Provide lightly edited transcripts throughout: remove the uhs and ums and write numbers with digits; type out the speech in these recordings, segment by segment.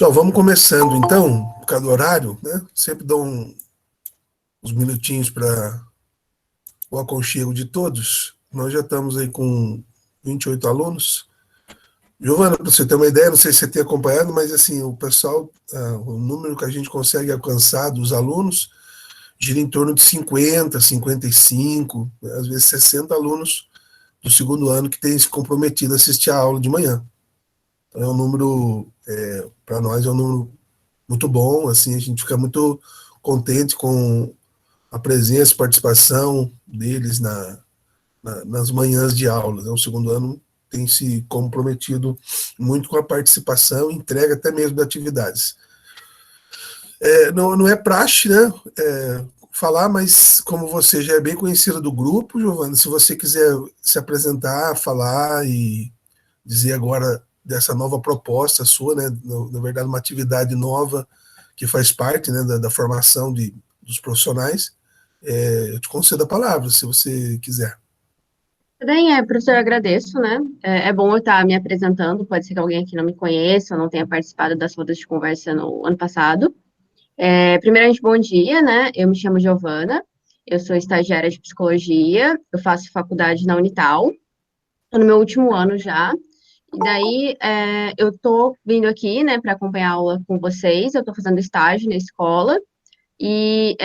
Pessoal, vamos começando então, por causa do horário, né? Sempre dou uns minutinhos para o aconchego de todos. Nós já estamos aí com 28 alunos. Giovana, para você ter uma ideia, não sei se você tem acompanhado, mas assim, o pessoal, o número que a gente consegue alcançar dos alunos gira em torno de 50, 55, às vezes 60 alunos do segundo ano que têm se comprometido a assistir a aula de manhã. Então é um número, para nós, é um número muito bom, assim, a gente fica muito contente com a presença e participação deles nas manhãs de aulas. O segundo ano tem se comprometido muito com a participação e entrega até mesmo de atividades. Não é praxe, né? Falar, mas como você já é bem conhecida do grupo, Giovana, se você quiser se apresentar, falar e dizer agora dessa nova proposta sua, né? Na verdade, uma atividade nova que faz parte, né, da formação dos profissionais, eu te concedo a palavra, se você quiser. Bem, professor, eu agradeço, né? É bom eu estar me apresentando, pode ser que alguém aqui não me conheça ou não tenha participado das rodas de conversa no ano passado. Primeiramente, bom dia, né? Eu me chamo Giovana, eu sou estagiária de psicologia, eu faço faculdade na Unital, estou no meu último ano já, e daí eu estou vindo aqui, né, para acompanhar a aula com vocês, eu estou fazendo estágio na escola, e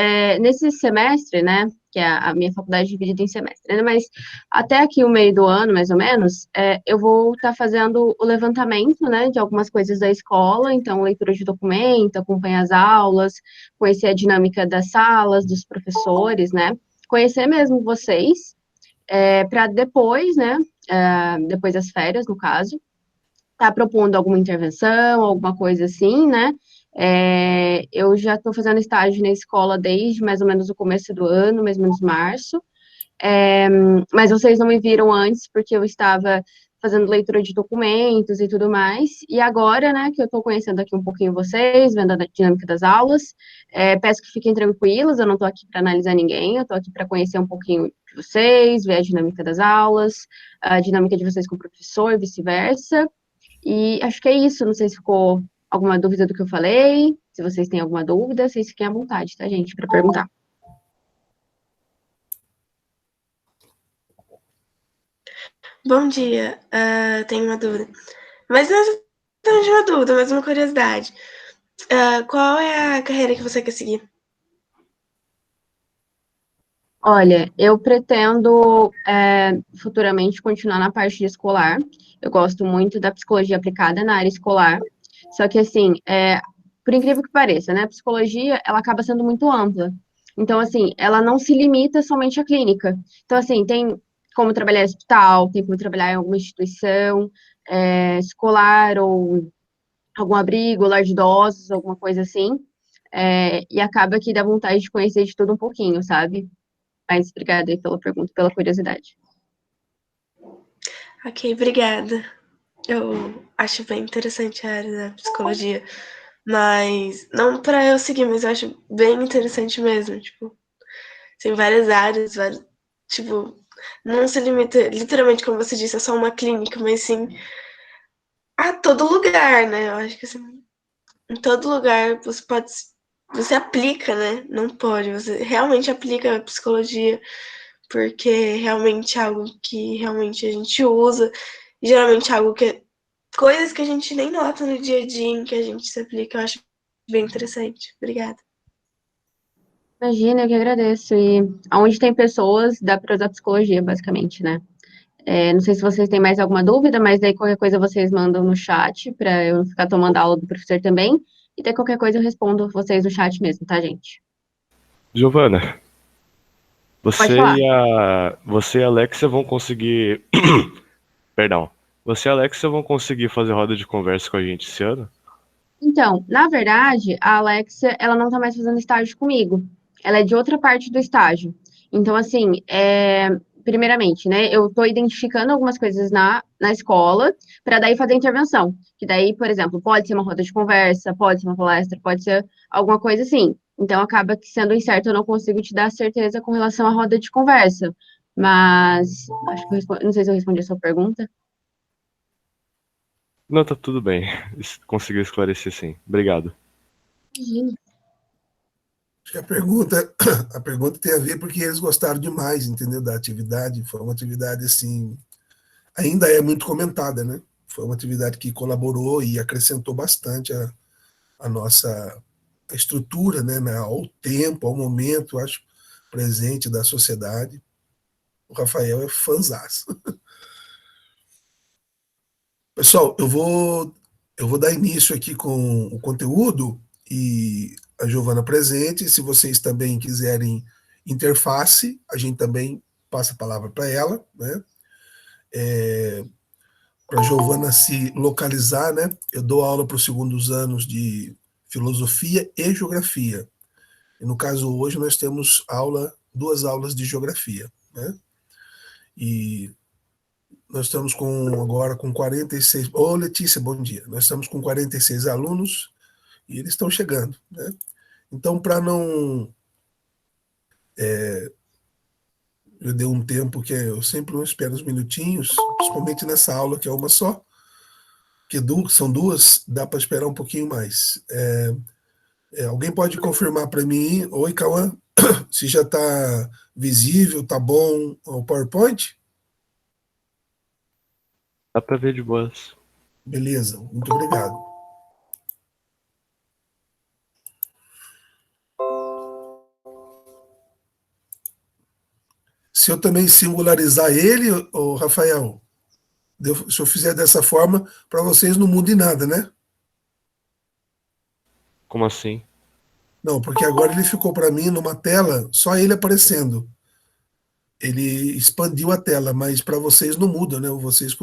nesse semestre, né, que é a minha faculdade é dividida em semestre, né, mas até aqui o meio do ano, mais ou menos, eu vou estar fazendo o levantamento, né, de algumas coisas da escola, então leitura de documento, acompanhar as aulas, conhecer a dinâmica das salas, dos professores, né, conhecer mesmo vocês, para depois, né, depois das férias, no caso, está propondo alguma intervenção, alguma coisa assim, né? Eu já estou fazendo estágio na escola desde mais ou menos o começo do ano, mais ou menos março, mas vocês não me viram antes porque eu estava fazendo leitura de documentos e tudo mais, e agora, né, que eu estou conhecendo aqui um pouquinho vocês, vendo a dinâmica das aulas, peço que fiquem tranquilos, eu não estou aqui para analisar ninguém, eu estou aqui para conhecer um pouquinho de vocês, ver a dinâmica das aulas, a dinâmica de vocês com o professor e vice-versa, e acho que é isso. Não sei se ficou alguma dúvida do que eu falei. Se vocês têm alguma dúvida, vocês fiquem à vontade, tá, gente, para perguntar. Bom dia, tenho uma dúvida. Mas não é exatamente uma dúvida, mas uma curiosidade. Qual é a carreira que você quer seguir? Olha, eu pretendo futuramente continuar na parte de escolar. Eu gosto muito da psicologia aplicada na área escolar. Só que, assim, por incrível que pareça, né, a psicologia, ela acaba sendo muito ampla. Então, assim, ela não se limita somente à clínica. Então, assim, tem como trabalhar em hospital, tem como trabalhar em alguma instituição escolar ou algum abrigo, lar de idosos, alguma coisa assim. E acaba que dá vontade de conhecer de tudo um pouquinho, sabe? Mas obrigada aí pela pergunta, pela curiosidade. Ok, obrigada. Eu acho bem interessante a área da psicologia, mas não para eu seguir, mas eu acho bem interessante mesmo. Tipo, tem várias áreas, tipo, não se limita, literalmente, como você disse, é só uma clínica, mas sim a todo lugar, né? Eu acho que assim, em todo lugar você aplica, né? Não pode, você realmente aplica a psicologia, porque realmente é algo que realmente a gente usa, e geralmente é algo coisas que a gente nem nota no dia a dia em que a gente se aplica, eu acho bem interessante. Obrigada. Imagina, eu que agradeço. E aonde tem pessoas, dá para usar psicologia, basicamente, né? Não sei se vocês têm mais alguma dúvida, mas daí qualquer coisa vocês mandam no chat, para eu não ficar tomando aula do professor também. E daí qualquer coisa eu respondo vocês no chat mesmo, tá, gente? Giovana, Pode você falar. e você e a Alexia vão conseguir. Perdão. Você e a Alexia vão conseguir fazer roda de conversa com a gente esse ano? Então, na verdade, a Alexia, ela não tá mais fazendo estágio comigo. Ela é de outra parte do estágio. Então, assim, primeiramente, né, eu tô identificando algumas coisas na escola para daí fazer intervenção. Que daí, por exemplo, pode ser uma roda de conversa, pode ser uma palestra, pode ser alguma coisa assim. Então, acaba que sendo incerto, eu não consigo te dar certeza com relação à roda de conversa. Mas, acho que não sei se eu respondi a sua pergunta. Não, tá tudo bem. Conseguiu esclarecer, sim. Obrigado. Imagina. Acho que a pergunta tem a ver porque eles gostaram demais, entendeu, da atividade. Foi uma atividade, assim, ainda é muito comentada, né? Foi uma atividade que colaborou e acrescentou bastante a nossa estrutura, né, ao tempo, ao momento, acho, presente da sociedade. O Rafael é fãzaço. Pessoal, eu vou dar início aqui com o conteúdo e a Giovana presente. Se vocês também quiserem interface, a gente também passa a palavra para ela, né? Para a Giovana se localizar, né? Eu dou aula para os segundos anos de filosofia e geografia. E no caso hoje nós temos duas aulas de geografia, né? E nós estamos agora com 46. Ô, Letícia, bom dia. Nós estamos com 46 alunos e eles estão chegando, né? Então, para não. Eu dei um tempo que eu sempre não espero uns minutinhos, principalmente nessa aula que é uma só, que são duas, dá para esperar um pouquinho mais. Alguém pode confirmar para mim, oi, Cauã, se já está visível, tá bom o PowerPoint? Dá pra ver de boas. Beleza, muito obrigado. Se eu também singularizar ele, ô Rafael, se eu fizer dessa forma, para vocês não muda em nada, né? Como assim? Não, porque agora ele ficou para mim numa tela, só ele aparecendo. Ele expandiu a tela, mas para vocês não muda, né? Vocês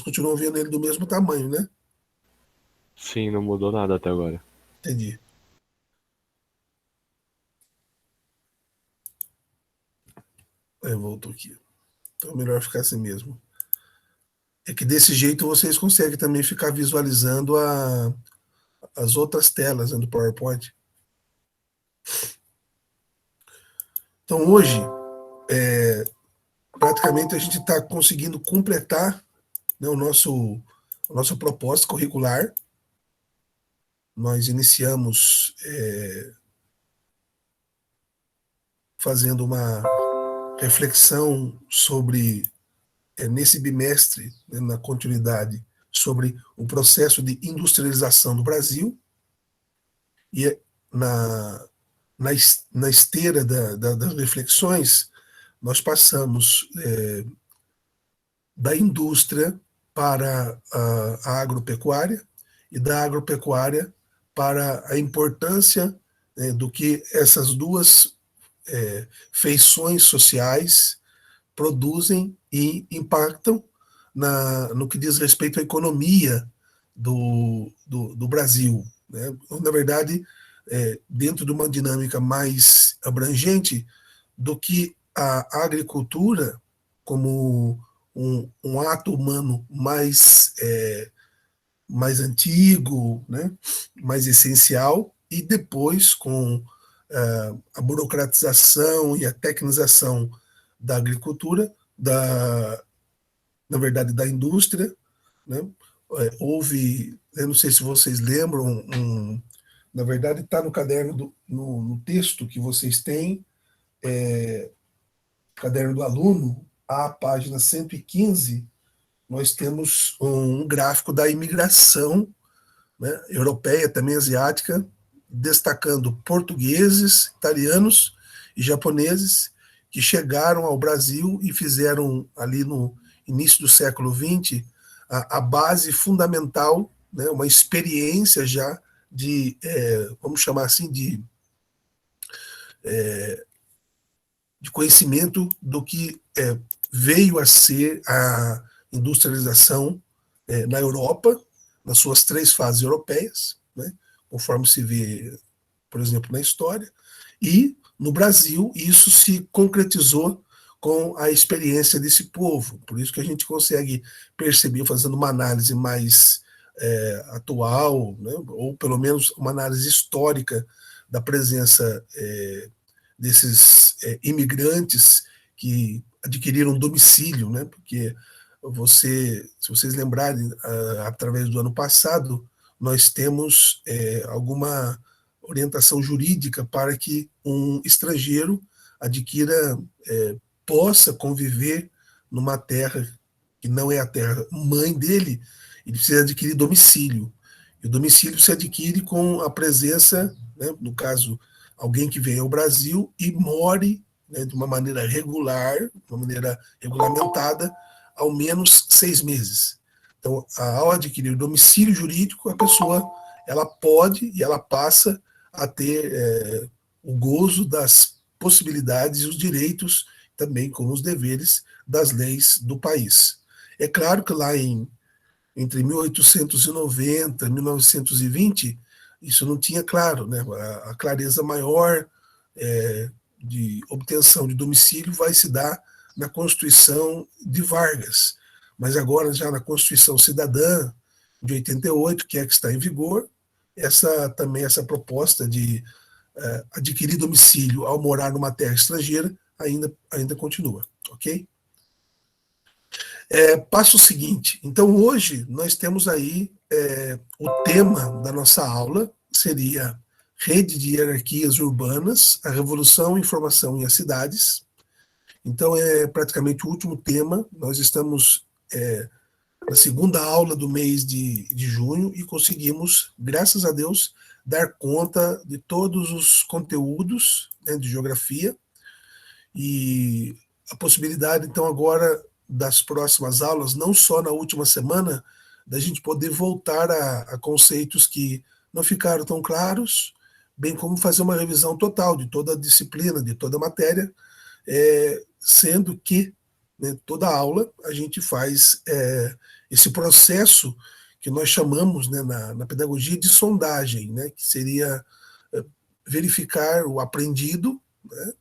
continuam vendo ele do mesmo tamanho, né? Sim, não mudou nada até agora. Entendi. Voltou aqui. Então é melhor ficar assim mesmo. É que desse jeito vocês conseguem também ficar visualizando as outras telas, né, do PowerPoint. Então hoje, praticamente a gente está conseguindo completar, né, a nossa proposta curricular. Nós iniciamos fazendo uma reflexão sobre, nesse bimestre, né, na continuidade, sobre o processo de industrialização do Brasil, e na, na esteira das reflexões, nós passamos da indústria para a agropecuária e da agropecuária para a importância, do que essas duas feições sociais produzem e impactam no que diz respeito à economia do Brasil, né? Na verdade, dentro de uma dinâmica mais abrangente do que a agricultura como um ato humano mais antigo, né? Mais essencial, e depois com a burocratização e a tecnização da agricultura, na verdade, da indústria, né? Houve, eu não sei se vocês lembram, na verdade está no caderno, no texto que vocês têm, caderno do aluno, a página 115, nós temos um gráfico da imigração, né, europeia, também asiática, destacando portugueses, italianos e japoneses que chegaram ao Brasil e fizeram ali no início do século XX a base fundamental, né, uma experiência já vamos chamar assim, de conhecimento do que veio a ser a industrialização na Europa, nas suas três fases europeias, né, conforme se vê, por exemplo, na história, e no Brasil isso se concretizou com a experiência desse povo. Por isso que a gente consegue perceber, fazendo uma análise mais atual, né, ou pelo menos uma análise histórica da presença desses imigrantes que adquiriram domicílio, né, porque se vocês lembrarem, através do ano passado, nós temos alguma orientação jurídica para que um estrangeiro adquira, possa conviver numa terra que não é a terra mãe dele. Ele precisa adquirir domicílio. E o domicílio se adquire com a presença, né, no caso, alguém que venha ao Brasil e more, né, de uma maneira regular, de uma maneira regulamentada, ao menos 6 meses. Então, ao adquirir domicílio jurídico, a pessoa ela pode e ela passa a ter o gozo das possibilidades e os direitos, também como os deveres das leis do país. É claro que lá entre 1890 e 1920, isso não tinha claro, né? A clareza maior de obtenção de domicílio vai se dar na Constituição de Vargas, mas agora já na Constituição Cidadã de 88, que é que está em vigor, essa proposta de adquirir domicílio ao morar numa terra estrangeira ainda continua, ok? Passo o seguinte, então hoje nós temos aí o tema da nossa aula seria Rede de Hierarquias Urbanas, a Revolução, a Informação e as Cidades. Então é praticamente o último tema, nós estamos na segunda aula do mês de junho e conseguimos, graças a Deus, dar conta de todos os conteúdos, né, de geografia, e a possibilidade, então, agora, das próximas aulas, não só na última semana, da gente poder voltar a conceitos que não ficaram tão claros, bem como fazer uma revisão total de toda a disciplina, de toda a matéria, sendo que, né, toda aula a gente faz esse processo que nós chamamos, né, na pedagogia de sondagem, né, que seria verificar o aprendido, né,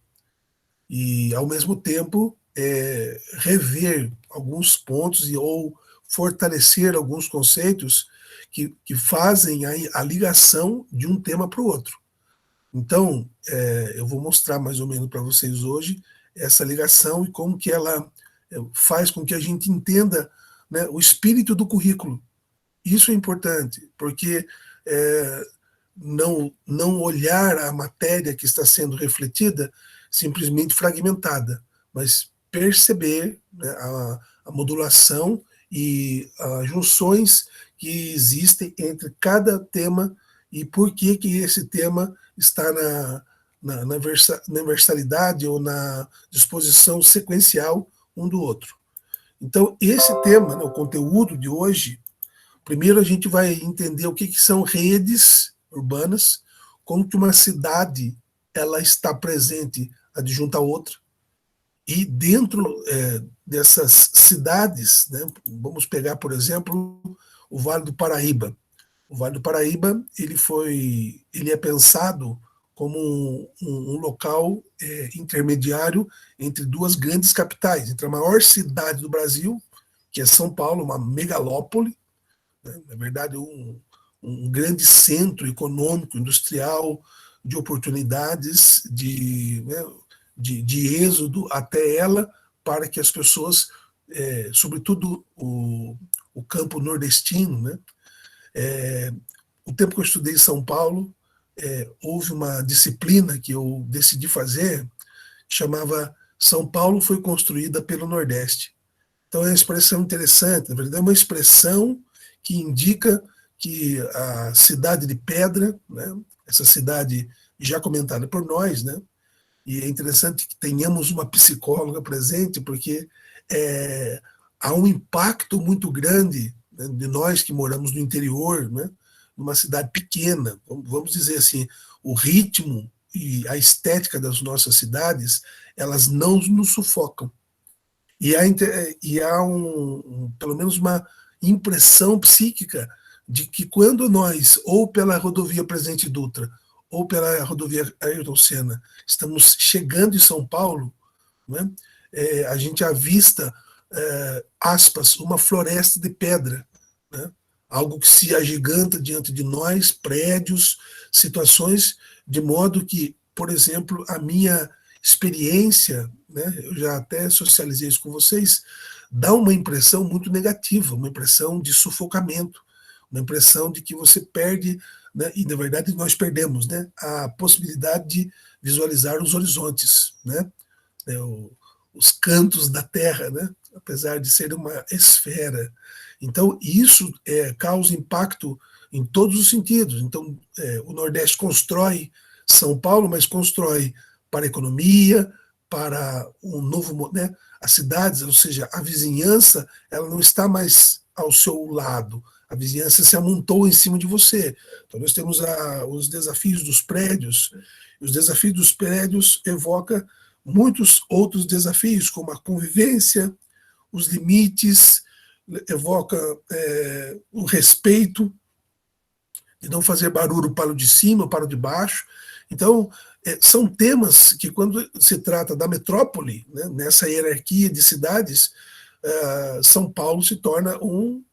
e, ao mesmo tempo, rever alguns pontos ou fortalecer alguns conceitos que fazem a ligação de um tema para o outro. Então, eu vou mostrar mais ou menos para vocês hoje essa ligação e como que ela faz com que a gente entenda, né, o espírito do currículo. Isso é importante, porque não olhar a matéria que está sendo refletida simplesmente fragmentada, mas perceber, né, a modulação e as junções que existem entre cada tema e por que esse tema está na versalidade ou na disposição sequencial um do outro. Então, esse tema, né, o conteúdo de hoje, primeiro a gente vai entender o que são redes urbanas, como que uma cidade ela está presente adjunta a outra, e dentro dessas cidades, né, vamos pegar, por exemplo, o Vale do Paraíba. O Vale do Paraíba ele é pensado como um local intermediário entre duas grandes capitais, entre a maior cidade do Brasil, que é São Paulo, uma megalópole, né, na verdade um grande centro econômico, industrial, de oportunidades, de êxodo até ela, para que as pessoas, sobretudo o campo nordestino, né, o tempo que eu estudei em São Paulo, houve uma disciplina que eu decidi fazer, que chamava São Paulo foi construída pelo Nordeste. Então é uma expressão interessante, na verdade é uma expressão que indica que a cidade de Pedra, né, essa cidade já comentada por nós, né, e é interessante que tenhamos uma psicóloga presente, porque há um impacto muito grande, né, de nós que moramos no interior, né, numa cidade pequena, vamos dizer assim, o ritmo e a estética das nossas cidades, elas não nos sufocam. E há pelo menos uma impressão psíquica de que quando nós, ou pela rodovia Presidente Dutra, ou pela rodovia Ayrton Senna, estamos chegando em São Paulo, né, a gente avista, aspas, uma floresta de pedra, né, algo que se agiganta diante de nós, prédios, situações, de modo que, por exemplo, a minha experiência, né, eu já até socializei isso com vocês, dá uma impressão muito negativa, uma impressão de sufocamento, uma impressão de que você perde, né, e na verdade nós perdemos, né, a possibilidade de visualizar os horizontes, né, os cantos da Terra, né, apesar de ser uma esfera. Então, isso causa impacto em todos os sentidos. Então, o Nordeste constrói São Paulo, mas constrói para a economia, para um novo, né, as cidades, ou seja, a vizinhança, ela não está mais ao seu lado, a vizinhança se amontou em cima de você. Então, nós temos os desafios dos prédios, e os desafios dos prédios evocam muitos outros desafios, como a convivência, os limites, evoca o respeito, de não fazer barulho para o de cima, para o de baixo. Então, são temas que, quando se trata da metrópole, né, nessa hierarquia de cidades, São Paulo se torna um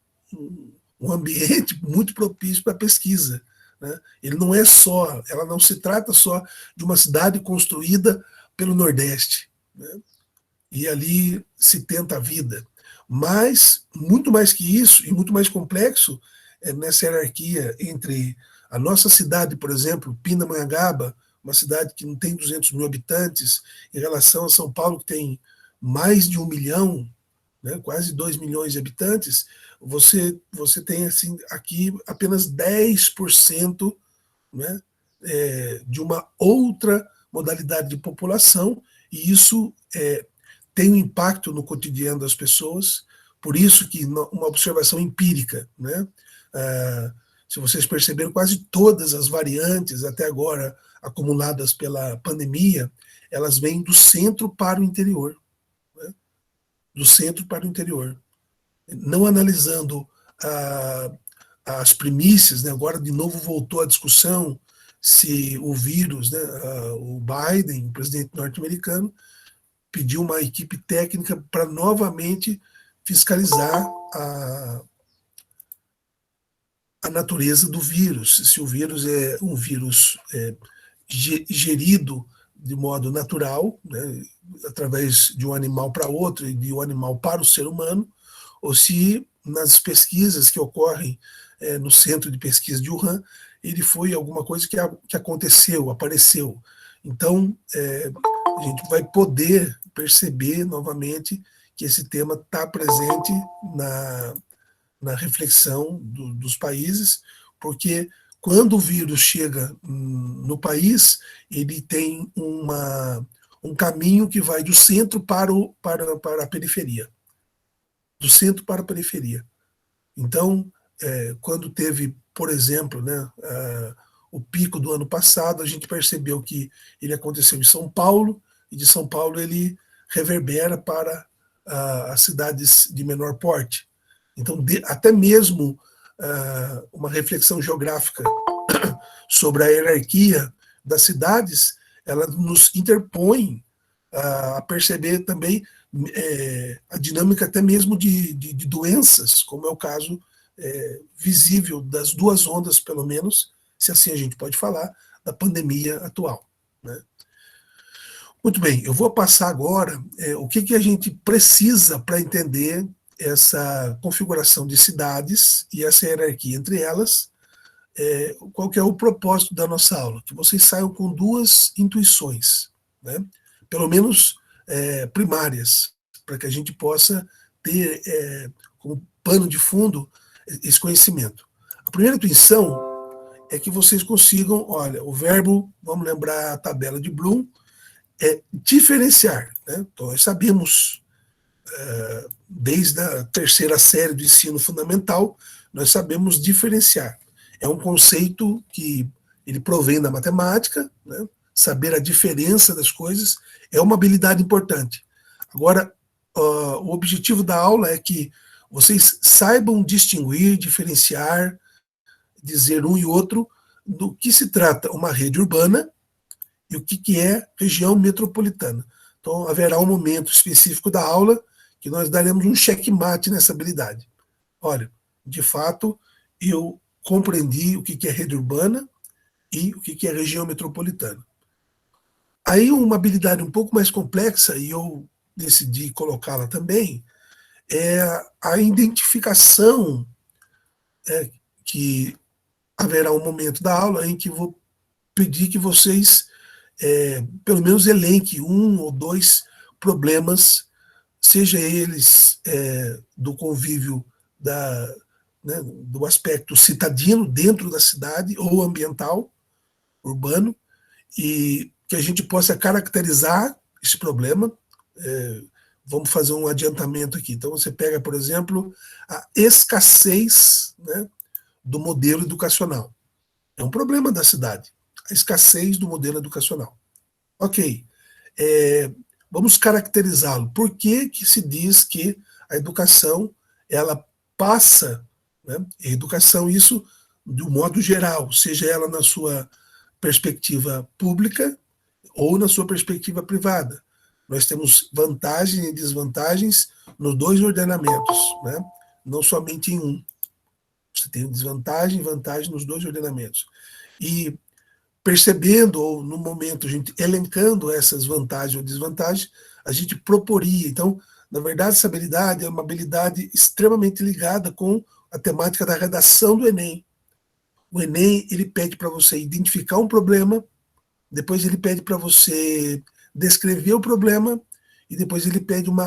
ambiente muito propício para a pesquisa. Né? Ele não é só, ela não se trata só de uma cidade construída pelo Nordeste, né? E ali se tenta a vida. Mas, muito mais que isso, e muito mais complexo, nessa hierarquia entre a nossa cidade, por exemplo, Pindamonhangaba, uma cidade que não tem 200 mil habitantes, em relação a São Paulo, que tem mais de 1 milhão, né, quase 2 milhões de habitantes, você tem assim, aqui apenas 10%, né, de uma outra modalidade de população, e isso tem um impacto no cotidiano das pessoas, por isso que uma observação empírica, né? Se vocês perceberam, quase todas as variantes até agora acumuladas pela pandemia, elas vêm do centro para o interior, né? Do centro para o interior. Não analisando as primícias, né? Agora de novo voltou a discussão se o vírus, né? O Biden, o presidente norte-americano, pediu uma equipe técnica para novamente fiscalizar a natureza do vírus, se o vírus é um vírus gerido de modo natural, né, através de um animal para outro e de um animal para o ser humano, ou se nas pesquisas que ocorrem no Centro de Pesquisa de Wuhan, ele foi alguma coisa que aconteceu, apareceu. Então, a gente vai poder perceber novamente que esse tema está presente na reflexão dos países, porque quando o vírus chega no país, ele tem um caminho que vai do centro para a periferia. Do centro para a periferia. Então, quando teve, por exemplo, né, o pico do ano passado, a gente percebeu que ele aconteceu em São Paulo, e de São Paulo ele reverbera para as cidades de menor porte. Então, até mesmo uma reflexão geográfica sobre a hierarquia das cidades, ela nos interpõe a perceber também a dinâmica até mesmo de doenças, como é o caso visível das duas ondas, pelo menos, se assim a gente pode falar, da pandemia atual, né? Muito bem, eu vou passar agora o que a gente precisa para entender essa configuração de cidades e essa hierarquia entre elas. Qual que é o propósito da nossa aula? Que vocês saiam com duas intuições, né? Pelo menos primárias, para que a gente possa ter como pano de fundo esse conhecimento. A primeira intuição é que vocês consigam, olha, o verbo, vamos lembrar a tabela de Bloom, é diferenciar, né? Então, nós sabemos, desde a terceira série do ensino fundamental, nós sabemos diferenciar. É um conceito que ele provém da matemática, né? Saber a diferença das coisas é uma habilidade importante. Agora, o objetivo da aula é que vocês saibam distinguir, diferenciar, dizer um e outro do que se trata uma rede urbana e o que é região metropolitana. Então, haverá um momento específico da aula que nós daremos um checkmate nessa habilidade. Olha, de fato, eu compreendi o que é rede urbana e o que é região metropolitana. Aí, uma habilidade um pouco mais complexa, e eu decidi colocá-la também, é a identificação, que haverá um momento da aula em que vou pedir que vocês, pelo menos, elenquem um ou dois problemas, seja eles do convívio né, do aspecto citadino dentro da cidade ou ambiental, urbano, e que a gente possa caracterizar esse problema. Vamos fazer um adiantamento aqui. Então, você pega, por exemplo, a escassez, né, do modelo educacional. É um problema da cidade, a escassez do modelo educacional. Ok. Vamos caracterizá-lo. Por que que se diz que a educação, ela passa, né, a educação, isso de um modo geral, seja ela na sua perspectiva pública ou na sua perspectiva privada. Nós temos vantagens e desvantagens nos dois ordenamentos, né? Não somente em um. Você tem desvantagem e vantagem nos dois ordenamentos. E percebendo, ou no momento, a gente elencando essas vantagens ou desvantagens, a gente proporia. Então, na verdade, essa habilidade é uma habilidade extremamente ligada com a temática da redação do Enem. O Enem, ele pede para você identificar um problema, depois ele pede para você descrever o problema, e depois ele pede um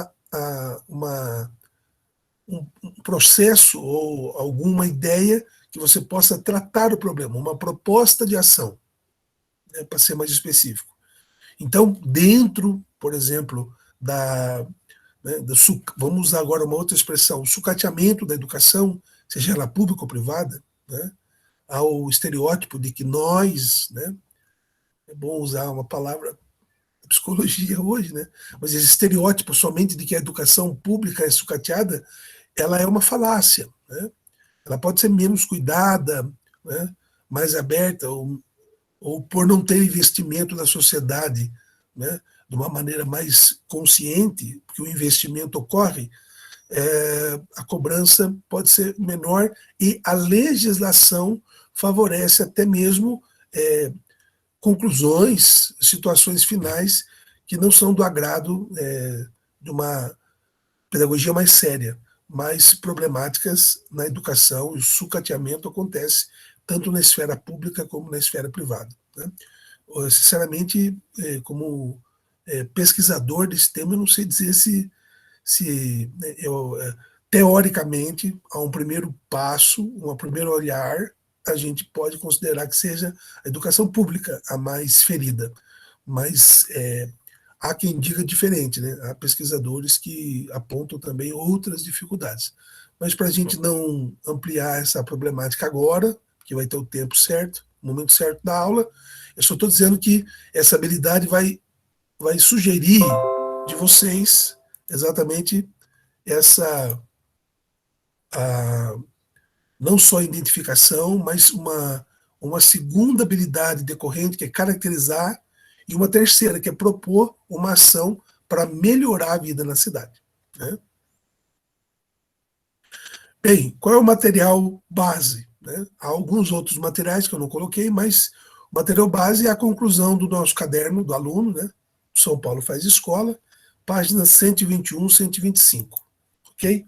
processo ou alguma ideia que você possa tratar o problema, uma proposta de ação, né, para ser mais específico. Então, dentro, por exemplo, vamos usar agora uma outra expressão, o sucateamento da educação, seja ela pública ou privada, né, ao estereótipo de que nós, né, é bom usar uma palavra da psicologia hoje, né, mas esse estereótipo somente de que a educação pública é sucateada, ela é uma falácia, né? Ela pode ser menos cuidada, né, mais aberta, ou por não ter investimento na sociedade, né, de uma maneira mais consciente, porque o investimento ocorre, a cobrança pode ser menor e a legislação favorece até mesmo conclusões, situações finais que não são do agrado de uma pedagogia mais séria, mais problemáticas na educação, e o sucateamento acontece tanto na esfera pública como na esfera privada, né? Eu, sinceramente, como pesquisador desse tema, eu não sei dizer se teoricamente, a um primeiro passo, um primeiro olhar, a gente pode considerar que seja a educação pública a mais ferida, mas há quem diga diferente, né? Há pesquisadores que apontam também outras dificuldades. Mas para a gente não ampliar essa problemática agora, que vai ter o tempo certo, o momento certo da aula, eu só estou dizendo que essa habilidade vai sugerir de vocês exatamente essa, não só a identificação, mas uma segunda habilidade decorrente, que é caracterizar, e uma terceira, que é propor uma ação para melhorar a vida na cidade, né? Bem, qual é o material base, né? Há alguns outros materiais que eu não coloquei, mas o material base é a conclusão do nosso caderno do aluno, né? São Paulo Faz Escola, páginas 121, 125, ok?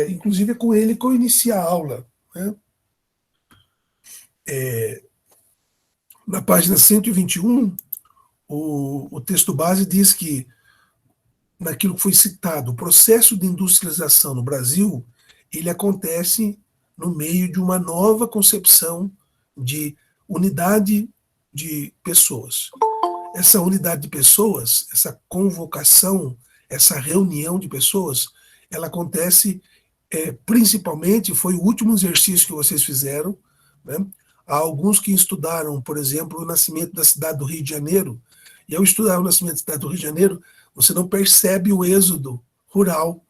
Inclusive é com ele que eu inicio a aula, né? Na página 121, o texto base diz que, naquilo que foi citado, o processo de industrialização no Brasil, ele acontece no meio de uma nova concepção de unidade de pessoas. Essa unidade de pessoas, essa convocação, essa reunião de pessoas, ela acontece principalmente, foi o último exercício que vocês fizeram, né? Há alguns que estudaram, por exemplo, o nascimento da cidade do Rio de Janeiro, e ao estudar o nascimento da cidade do Rio de Janeiro, você não percebe o êxodo rural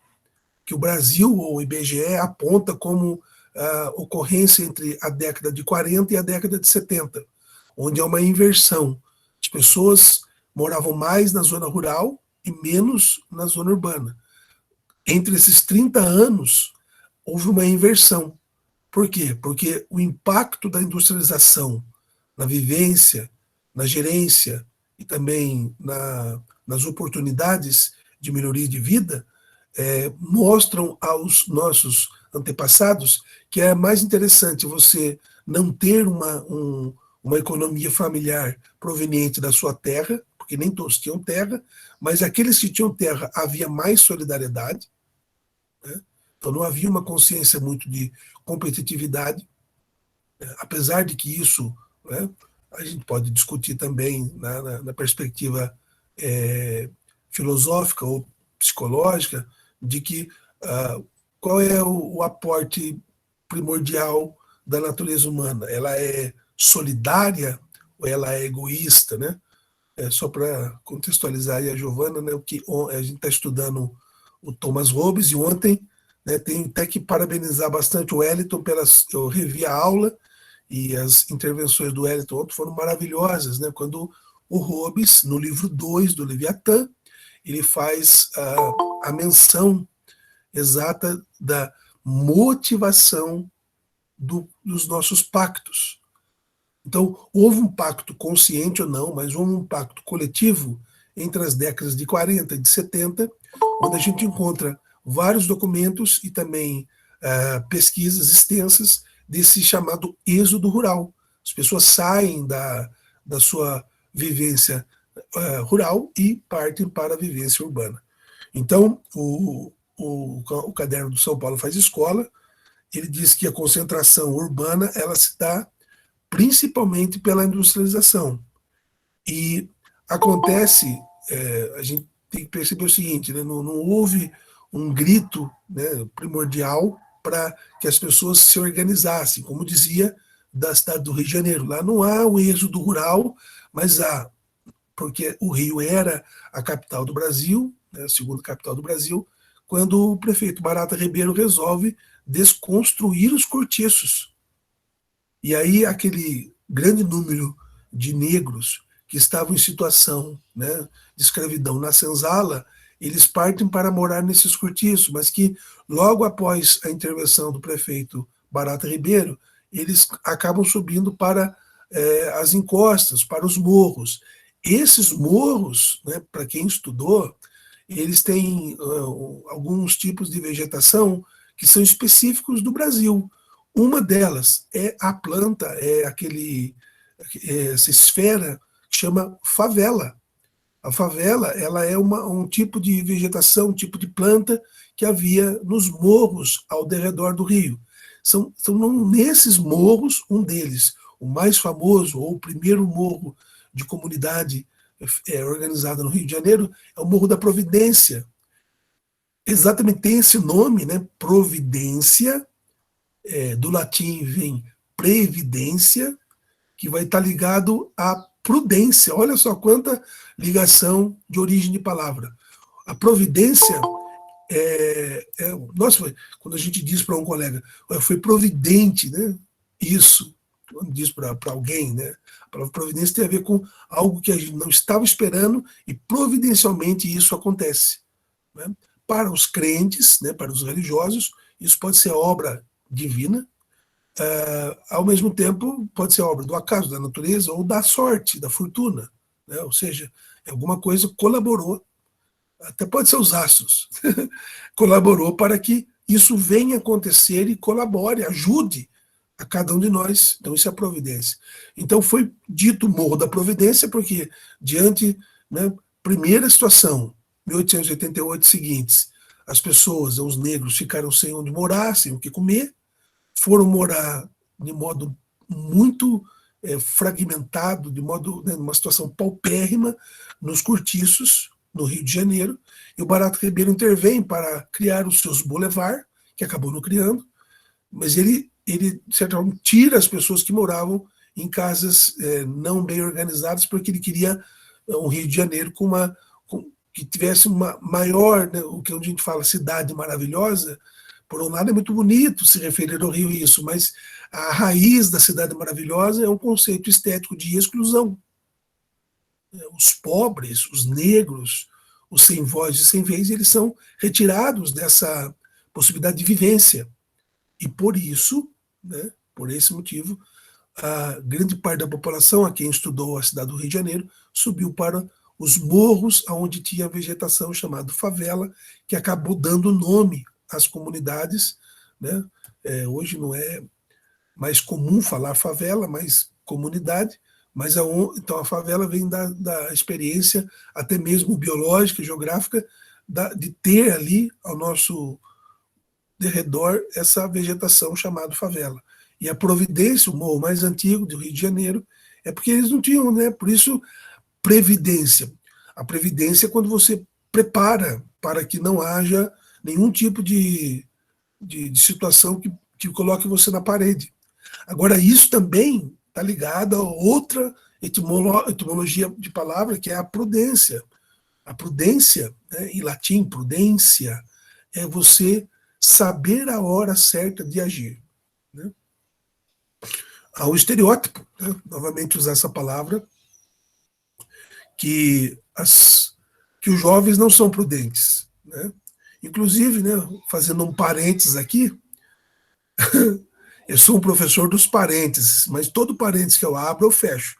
que o Brasil, ou o IBGE, aponta como ocorrência entre a década de 40 e a década de 70, onde há uma inversão. As pessoas moravam mais na zona rural e menos na zona urbana. Entre esses 30 anos, houve uma inversão. Por quê? Porque o impacto da industrialização na vivência, na gerência e também nas oportunidades de melhoria de vida mostram aos nossos antepassados que é mais interessante você não ter uma economia familiar proveniente da sua terra, porque nem todos tinham terra, mas aqueles que tinham terra havia mais solidariedade, né? Então não havia uma consciência muito de competitividade, apesar de que isso, né, a gente pode discutir também na perspectiva filosófica ou psicológica, de que qual é o aporte primordial da natureza humana? Ela é solidária ou ela é egoísta, né? Só para contextualizar aí a Giovana, né, a gente está estudando o Thomas Hobbes, e ontem, né, tem até que parabenizar bastante o Wellington, eu revi a aula, e as intervenções do Wellington ontem foram maravilhosas, né, quando o Hobbes, no livro 2 do Leviatã, ele faz a menção exata da motivação dos nossos pactos. Então, houve um pacto consciente ou não, mas houve um pacto coletivo entre as décadas de 40 e de 70, onde a gente encontra vários documentos e também pesquisas extensas desse chamado êxodo rural. As pessoas saem da sua vivência rural e partem para a vivência urbana. Então, o caderno do São Paulo Faz Escola, ele diz que a concentração urbana ela se dá principalmente pela industrialização. E acontece, a gente tem que perceber o seguinte, né, não houve um grito, né, primordial para que as pessoas se organizassem, como dizia da cidade do Rio de Janeiro. Lá não há o êxodo rural, mas há, porque o Rio era a capital do Brasil, né, a segunda capital do Brasil, quando o prefeito Barata Ribeiro resolve desconstruir os cortiços. E aí aquele grande número de negros que estavam em situação, né, de escravidão na senzala, eles partem para morar nesses cortiços, mas que logo após a intervenção do prefeito Barata Ribeiro, eles acabam subindo para as encostas, para os morros. Esses morros, né, para quem estudou, eles têm alguns tipos de vegetação que são específicos do Brasil. Uma delas é a planta, essa esfera que chama favela. A favela ela é um tipo de vegetação, um tipo de planta que havia nos morros ao redor do rio. São nesses morros, um deles, o mais famoso, ou o primeiro morro de comunidade organizada no Rio de Janeiro, é o Morro da Providência. Exatamente tem esse nome, né? Providência, do latim vem previdência, que vai estar ligado à prudência. Olha só quanta ligação de origem de palavra. A providência nossa, quando a gente diz para um colega, foi providente, né? Isso, quando diz para alguém, né? A palavra providência tem a ver com algo que a gente não estava esperando e providencialmente isso acontece, né? Para os crentes, né? Para os religiosos, isso pode ser obra divina, ao mesmo tempo pode ser obra do acaso, da natureza ou da sorte, da fortuna, né? Ou seja, alguma coisa colaborou, até pode ser os astros, colaborou para que isso venha acontecer e colabore, ajude a cada um de nós. Então isso é a providência. Então foi dito Morro da Providência porque diante, né, primeira situação, 1888 seguintes, as pessoas, os negros ficaram sem onde morar, sem o que comer, foram morar de modo muito fragmentado, de modo, né, numa situação paupérrima, nos cortiços, no Rio de Janeiro, e o Barata Ribeiro intervém para criar os seus boulevards, que acabou não criando, mas ele certamente tira as pessoas que moravam em casas não bem organizadas, porque ele queria um Rio de Janeiro que tivesse uma maior, né, o que a gente fala cidade maravilhosa. Por um lado é muito bonito se referir ao Rio isso, mas a raiz da cidade maravilhosa é um conceito estético de exclusão. Os pobres, os negros, os sem voz e sem vez, eles são retirados dessa possibilidade de vivência. E por isso, né, por esse motivo, a grande parte da população, a quem estudou a cidade do Rio de Janeiro, subiu para os morros onde tinha vegetação chamada favela, que acabou dando nome às comunidades, né? Hoje não é mais comum falar favela, mas comunidade, mas então a favela vem da experiência até mesmo biológica, geográfica, de ter ali ao nosso derredor essa vegetação chamada favela. E a Providência, o morro mais antigo do Rio de Janeiro, é porque eles não tinham, né? Por isso, previdência. A previdência é quando você prepara para que não haja nenhum tipo de situação que coloque você na parede. Agora, isso também está ligado a outra etimologia de palavra, que é a prudência. A prudência, né, em latim, prudência, é você saber a hora certa de agir. Né? Há o estereótipo, né, novamente usar essa palavra, que os jovens não são prudentes. Né? Inclusive, né, fazendo um parênteses aqui, eu sou um professor dos parênteses, mas todo parênteses que eu abro, eu fecho.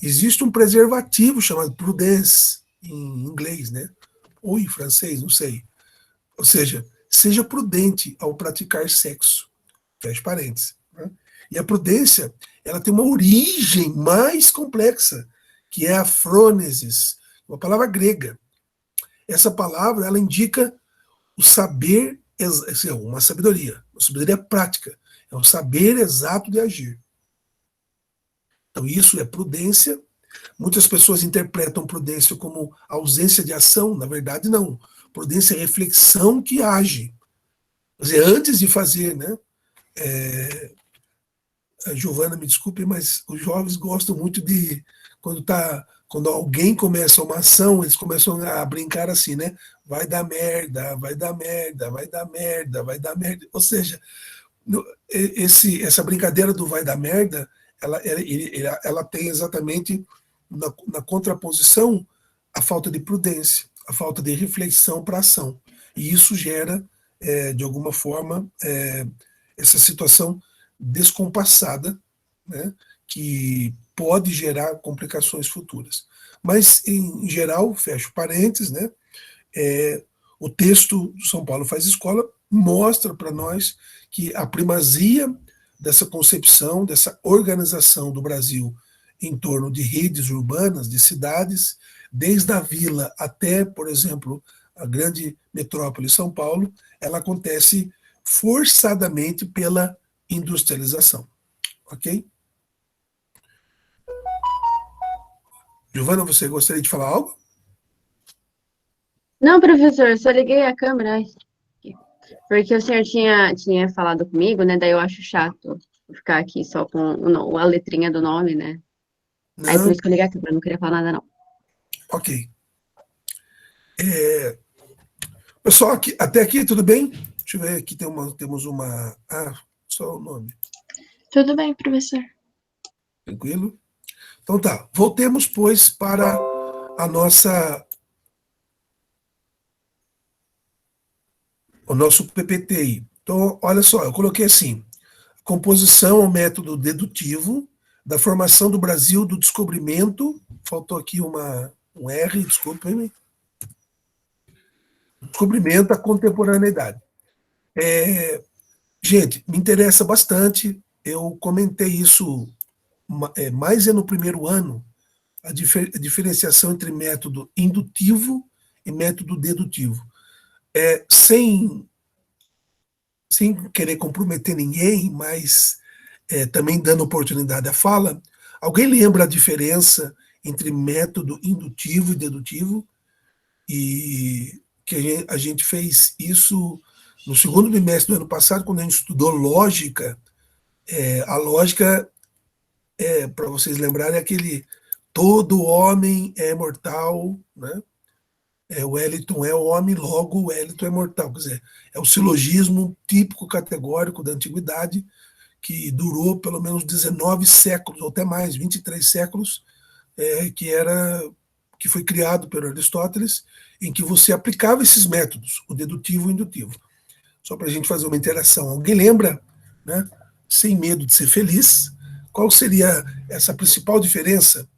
Existe um preservativo chamado prudence, em inglês, né? Ou em francês, não sei. Ou seja, seja prudente ao praticar sexo. Fecha parênteses. Né? E a prudência, ela tem uma origem mais complexa, que é a frônesis, uma palavra grega. Essa palavra, ela indica o saber, uma sabedoria prática, é o saber exato de agir. Então, isso é prudência. Muitas pessoas interpretam prudência como ausência de ação, na verdade, não. Prudência é reflexão que age. Quer dizer, antes de fazer, né? A Giovana, me desculpe, mas os jovens gostam muito de, quando alguém começa uma ação, eles começam a brincar assim, né? Vai dar merda, vai dar merda, vai dar merda, vai dar merda. Ou seja, essa brincadeira do vai dar merda, ela tem exatamente na contraposição a falta de prudência, a falta de reflexão para ação. E isso gera, de alguma forma, essa situação descompassada, né, que pode gerar complicações futuras. Mas, em geral, fecho parênteses, né, o texto do São Paulo Faz Escola mostra para nós que a primazia dessa concepção, dessa organização do Brasil em torno de redes urbanas, de cidades, desde a vila até, por exemplo, a grande metrópole São Paulo, ela acontece forçadamente pela industrialização. Ok? Giovana, você gostaria de falar algo? Não, professor, só liguei a câmera, porque o senhor tinha falado comigo, né? Daí eu acho chato ficar aqui só com a letrinha do nome, né? Aí por Não, isso que eu liguei a câmera, não queria falar nada, não. ok. Pessoal, até aqui tudo bem? Deixa eu ver aqui, temos uma... só o nome. Tudo bem, professor. Tranquilo? Então tá, voltemos, pois, para o nosso PPTI. Então, olha só, eu coloquei assim, composição ao método dedutivo da formação do Brasil do descobrimento, faltou aqui um R, desculpem-me, descobrimento à contemporaneidade. Gente, me interessa bastante, eu comentei isso mais no primeiro ano, a diferenciação entre método indutivo e método dedutivo. Sem querer comprometer ninguém, mas também dando oportunidade à fala, alguém lembra a diferença entre método indutivo e dedutivo? E que a gente fez isso no segundo bimestre do ano passado, quando a gente estudou lógica. A lógica, para vocês lembrarem, é aquele todo homem é mortal, né? O Wellington é o homem, logo o Wellington é mortal. Quer dizer, é o silogismo típico categórico da antiguidade, que durou pelo menos 19 séculos, ou até mais, 23 séculos, que foi criado por Aristóteles, em que você aplicava esses métodos, o dedutivo e o indutivo. Só para a gente fazer uma interação. Alguém lembra, né, sem medo de ser feliz, qual seria essa principal diferença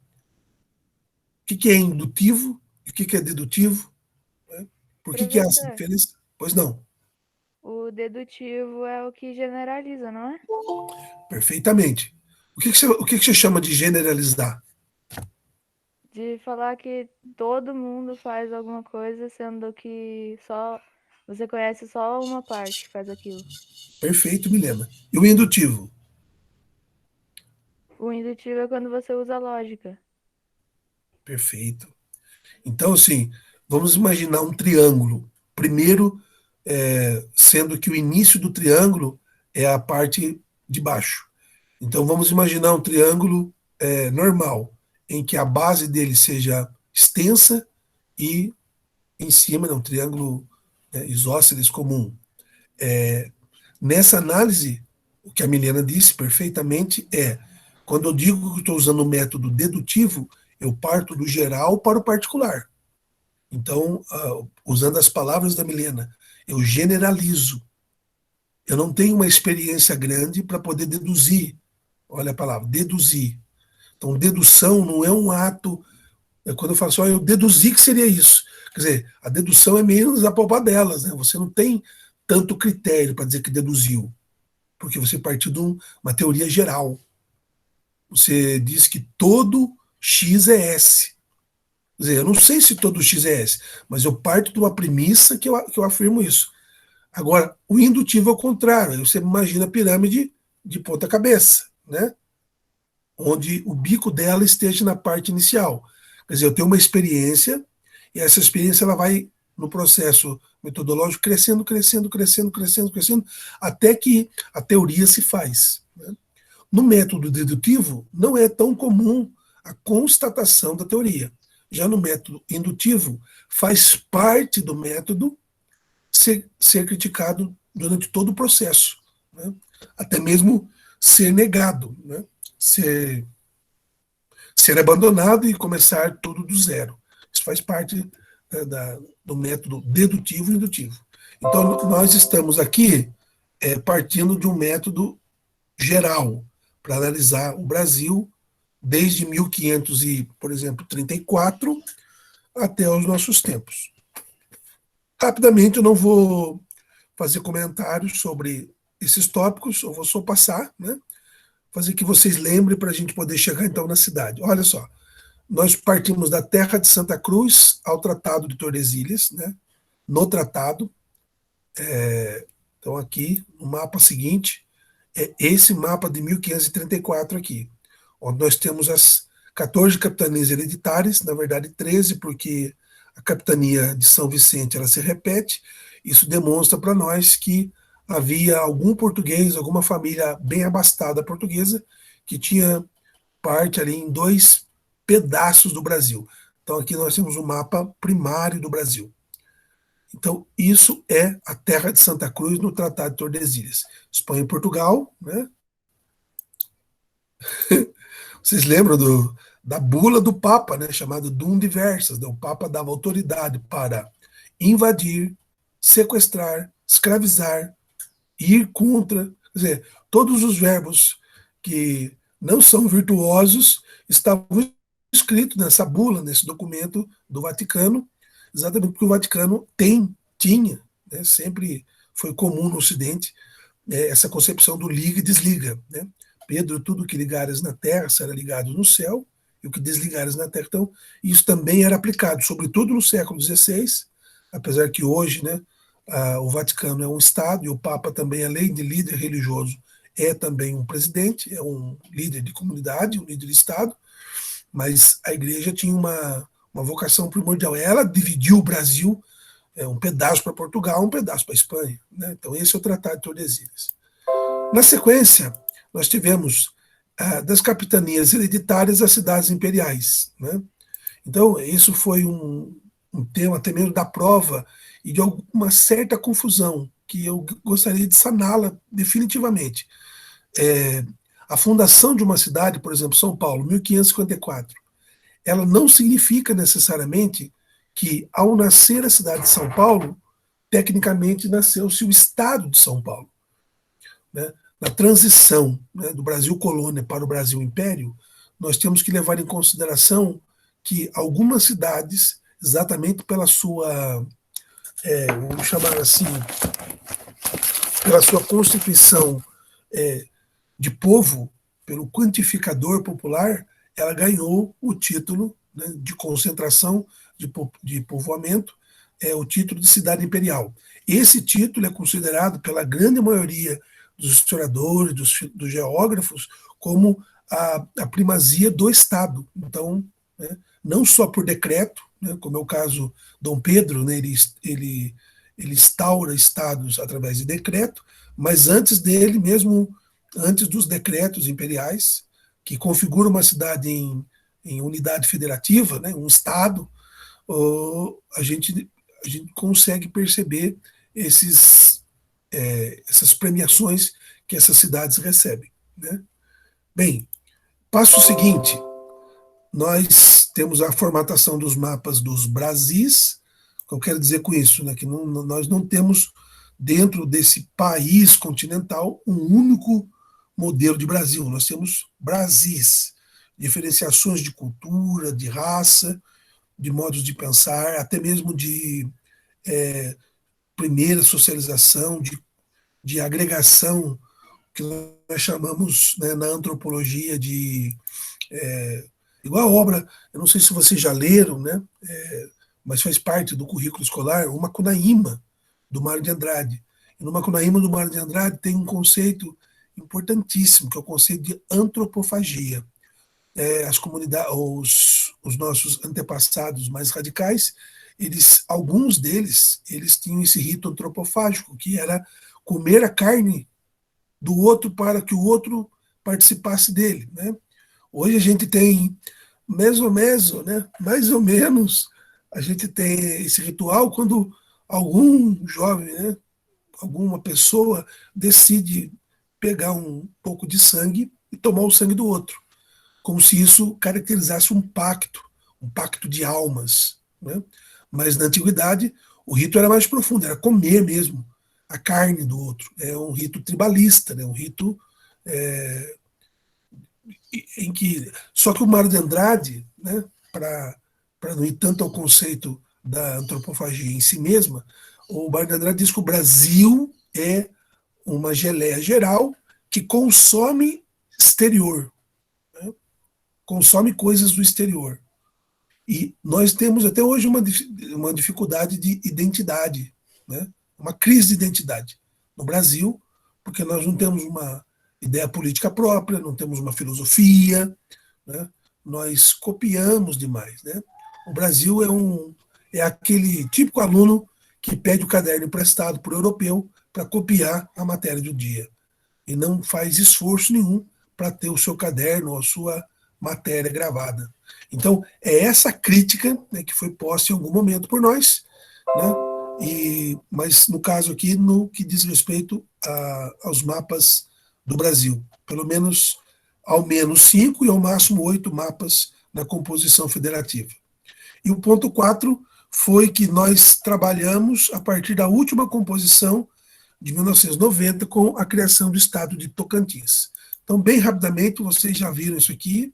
que é indutivo e o que é dedutivo? Né? Por que há essa Professor, diferença? Pois não, o dedutivo é o que generaliza, não é? perfeitamente. O que você chama de generalizar? De falar que todo mundo faz alguma coisa, sendo que só você conhece só uma parte que faz aquilo. Perfeito, Milena. E o indutivo? O indutivo é quando você usa lógica. Perfeito. Então, assim, vamos imaginar um triângulo. Primeiro, sendo que o início do triângulo é a parte de baixo. Então, vamos imaginar um triângulo normal, em que a base dele seja extensa e em cima, né, um triângulo isósceles comum. Nessa análise, o que a Milena disse perfeitamente é, quando eu digo que estou usando o método dedutivo, eu parto do geral para o particular. Então, usando as palavras da Milena, eu generalizo. Eu não tenho uma experiência grande para poder deduzir. Olha a palavra, deduzir. Então, dedução não é um ato. Quando eu falo assim, eu deduzi que seria isso. Quer dizer, a dedução é menos a palpadelas, né? Você não tem tanto critério para dizer que deduziu, porque você partiu de uma teoria geral. Você diz que todo X é S. Quer dizer, eu não sei se todo X é S, mas eu parto de uma premissa que eu afirmo isso. Agora, o indutivo é o contrário. Você imagina a pirâmide de ponta cabeça, né? Onde o bico dela esteja na parte inicial. Quer dizer, eu tenho uma experiência e essa experiência ela vai, no processo metodológico, crescendo, crescendo, crescendo, crescendo, crescendo, até que a teoria se faz. Né? No método dedutivo, não é tão comum a constatação da teoria. Já no método indutivo, faz parte do método ser criticado durante todo o processo. Né? Até mesmo ser negado, né? ser abandonado e começar tudo do zero. Isso faz parte do método dedutivo e indutivo. Então, nós estamos aqui partindo de um método geral para analisar o Brasil desde 1500 e, por exemplo, 34 até os nossos tempos. Rapidamente, eu não vou fazer comentários sobre esses tópicos, eu vou só passar, né? Fazer que vocês lembrem para a gente poder chegar então na cidade. Olha só, nós partimos da terra de Santa Cruz ao Tratado de Tordesilhas, né? No tratado, então aqui no mapa seguinte, é esse mapa de 1534 aqui, onde nós temos as 14 capitanias hereditárias, na verdade 13, porque a capitania de São Vicente ela se repete. Isso demonstra para nós que havia algum português, alguma família bem abastada portuguesa, que tinha parte ali em 2 pedaços do Brasil. Então aqui nós temos o mapa primário do Brasil. Então isso é a terra de Santa Cruz no Tratado de Tordesilhas. Espanha e Portugal, né? Vocês lembram da bula do Papa, né, chamada Dum Diversas, né? O Papa dava autoridade para invadir, sequestrar, escravizar, ir contra. Quer dizer, todos os verbos que não são virtuosos estavam escritos nessa bula, nesse documento do Vaticano, exatamente porque o Vaticano tinha, né, sempre foi comum no Ocidente, essa concepção do liga e desliga, né? Pedro, tudo que ligares na terra será ligado no céu, e o que desligares na terra. Então, isso também era aplicado, sobretudo no século XVI, apesar que hoje, né, o Vaticano é um Estado, e o Papa também, além de líder religioso, é também um presidente, é um líder de comunidade, um líder de Estado, mas a igreja tinha uma vocação primordial. Ela dividiu o Brasil, um pedaço para Portugal, um pedaço para a Espanha. Né? Então, esse é o Tratado de Tordesilhas. Na sequência, nós tivemos das capitanias hereditárias às cidades imperiais. Né? Então, isso foi um tema até mesmo da prova e de uma certa confusão, que eu gostaria de saná-la definitivamente. A fundação de uma cidade, por exemplo, São Paulo, 1554, ela não significa necessariamente que, ao nascer a cidade de São Paulo, tecnicamente nasceu-se o Estado de São Paulo. Né? Na transição, né, do Brasil colônia para o Brasil império, nós temos que levar em consideração que algumas cidades, exatamente pela sua, vamos chamar assim, pela sua constituição de povo, pelo quantificador popular, ela ganhou o título, né, de concentração, de povoamento, o título de cidade imperial. Esse título é considerado pela grande maioria dos historiadores, dos geógrafos, como a primazia do Estado. Então, né, não só por decreto, né, como é o caso Dom Pedro, né, ele instaura estados através de decreto, mas antes dele, mesmo antes dos decretos imperiais, que configuram uma cidade em unidade federativa, né, um estado, a gente consegue perceber essas premiações que essas cidades recebem, né? Bem, passo seguinte, nós temos a formatação dos mapas dos Brasis. O que eu quero dizer com isso, né, que nós não temos, dentro desse país continental, um único modelo de Brasil. Nós temos Brasis, diferenciações de cultura, de raça, de modos de pensar, até mesmo de primeira socialização, de agregação, que nós chamamos, né, na antropologia de... igual a obra, eu não sei se vocês já leram, né, mas faz parte do currículo escolar, o Macunaíma, do Mário de Andrade. E no Macunaíma do Mário de Andrade tem um conceito importantíssimo, que é o conceito de antropofagia. As comunidades, os nossos antepassados mais radicais, alguns deles, eles tinham esse rito antropofágico, que era comer a carne do outro para que o outro participasse dele, né? Hoje a gente tem mais ou menos, a gente tem esse ritual quando algum jovem, né, alguma pessoa decide pegar um pouco de sangue e tomar o sangue do outro, como se isso caracterizasse um pacto de almas, né? Mas na antiguidade o rito era mais profundo, era comer mesmo a carne do outro. É um rito tribalista, né? Um rito em que... Só que o Mário de Andrade, né, para não ir tanto ao conceito da antropofagia em si mesma, o Mário de Andrade diz que o Brasil é uma geleia geral que consome exterior, né, consome coisas do exterior. E nós temos até hoje uma dificuldade de identidade, né, uma crise de identidade no Brasil, porque nós não temos uma ideia política própria, não temos uma filosofia, né? Nós copiamos demais, né? O Brasil é aquele típico aluno que pede o caderno emprestado por europeu para copiar a matéria do dia e não faz esforço nenhum para ter o seu caderno ou a sua matéria gravada. Então, é essa crítica, né, que foi posta em algum momento por nós, né? Mas no caso aqui, no que diz respeito aos mapas do Brasil, ao menos 5 e ao máximo 8 mapas na composição federativa. E o ponto 4 foi que nós trabalhamos a partir da última composição de 1990 com a criação do estado de Tocantins. Então, bem rapidamente, vocês já viram isso aqui,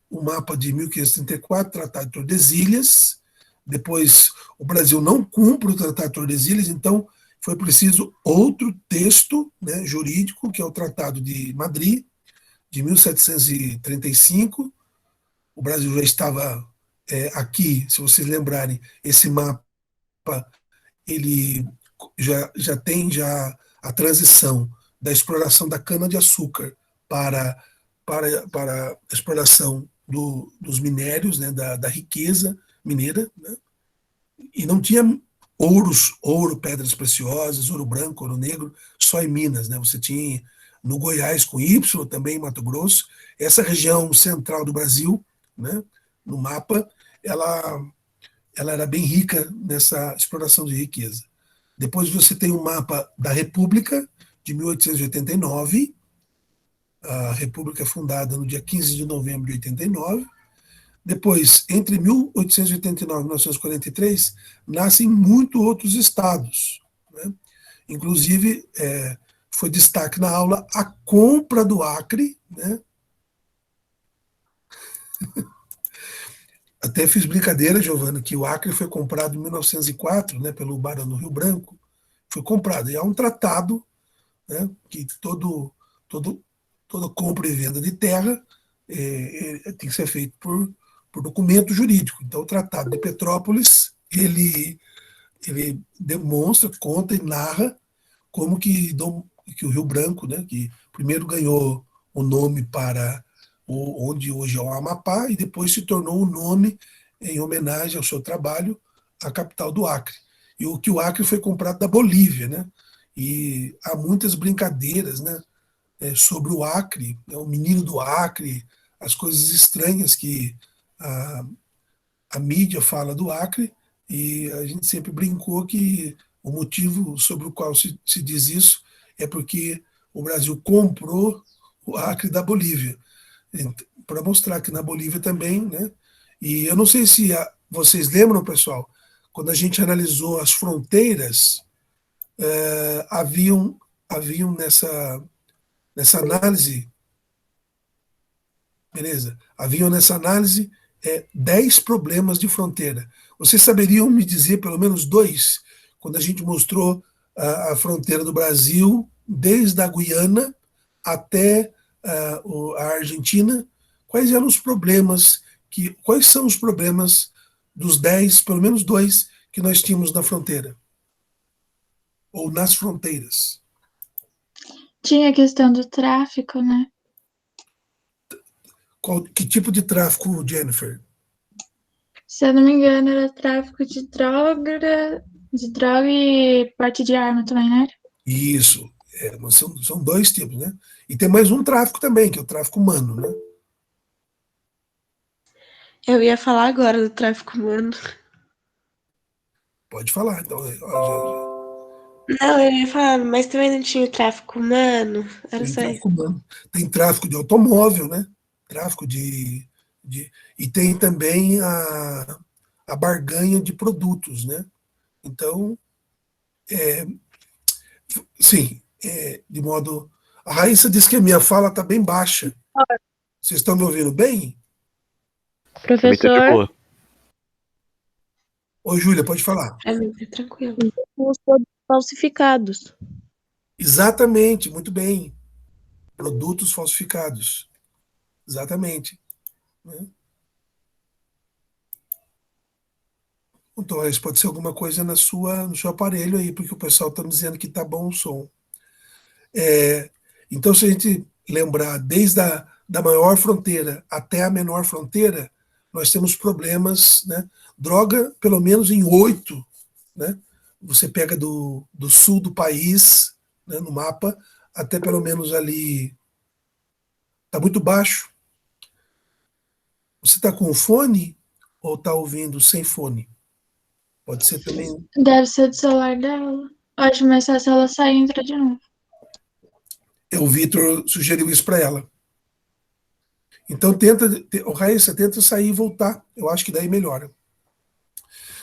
o mapa de 1534, Tratado de Tordesilhas. Depois, o Brasil não cumpre o Tratado de Tordesilhas, então foi preciso outro texto, né, jurídico, que é o Tratado de Madrid, de 1735. O Brasil já estava aqui, se vocês lembrarem, esse mapa, ele já tem a transição da exploração da cana-de-açúcar para a exploração dos minérios, né, da riqueza mineira, né? E não tinha ouro, pedras preciosas, ouro branco, ouro negro, só em Minas, né? Você tinha no Goiás com Y, também em Mato Grosso. Essa região central do Brasil, né, no mapa, ela era bem rica nessa exploração de riqueza. Depois você tem o mapa da República, de 1889, a República é fundada no dia 15 de novembro de 89. Depois, entre 1889 e 1943, nascem muitos outros estados, né? Inclusive, foi destaque na aula a compra do Acre, né? Até fiz brincadeira, Giovana, que o Acre foi comprado em 1904, né, pelo Barão do Rio Branco. Foi comprado. E há um tratado, né, que todo, toda compra e venda de terra tem que ser feito por documento jurídico. Então, o Tratado de Petrópolis, ele demonstra, conta e narra como que o Rio Branco, né, que primeiro ganhou o nome para onde hoje é o Amapá, e depois se tornou o nome em homenagem ao seu trabalho, a capital do Acre. E o Acre foi comprado da Bolívia, né? E há muitas brincadeiras, né, sobre o Acre, né, o menino do Acre, as coisas estranhas que a, a mídia fala do Acre, e a gente sempre brincou que o motivo sobre o qual se diz isso é porque o Brasil comprou o Acre da Bolívia, para mostrar que na Bolívia também, né? E eu não sei se vocês lembram, pessoal, quando a gente analisou as fronteiras, haviam nessa análise, beleza? Haviam nessa análise 10 problemas de fronteira. Vocês saberiam me dizer pelo menos dois, quando a gente mostrou a fronteira do Brasil, desde a Guiana até a Argentina, quais eram os problemas, quais são os problemas dos 10, pelo menos dois, que nós tínhamos na fronteira? Ou nas fronteiras? Tinha a questão do tráfico, né? Que tipo de tráfico, Jennifer? Se eu não me engano, era tráfico de droga e porte de arma também, né? Isso. Mas são dois tipos, né? E tem mais um tráfico também, que é o tráfico humano, né? Eu ia falar agora do tráfico humano. Pode falar, então. Não, eu ia falar, mas também não tinha o tráfico humano. Era Tem só isso. tráfico humano. Tem tráfico de automóvel, né? Tráfico e tem também a barganha de produtos, né? Então, sim, de modo. A Raíssa disse que a minha fala está bem baixa. Vocês estão me ouvindo bem? Também tá de Professor, boa. Oi, Júlia, pode falar. Pra mim tá tranquilo. Os produtos falsificados. Exatamente, muito bem. Produtos falsificados. Exatamente. Né? Então, isso pode ser alguma coisa no seu aparelho aí, porque o pessoal está dizendo que está bom o som. Então, se a gente lembrar, desde da maior fronteira até a menor fronteira, nós temos problemas, né? Droga, pelo menos em 8, né? Você pega do sul do país, né, no mapa, até pelo menos ali. Está muito baixo. Você está com fone ou está ouvindo sem fone? Pode ser também. deve ser do celular dela. Acho mais fácil ela sair e entrar de novo. O Vitor sugeriu isso para ela. Então tenta, Raíssa, tenta sair e voltar. Eu acho que daí melhora.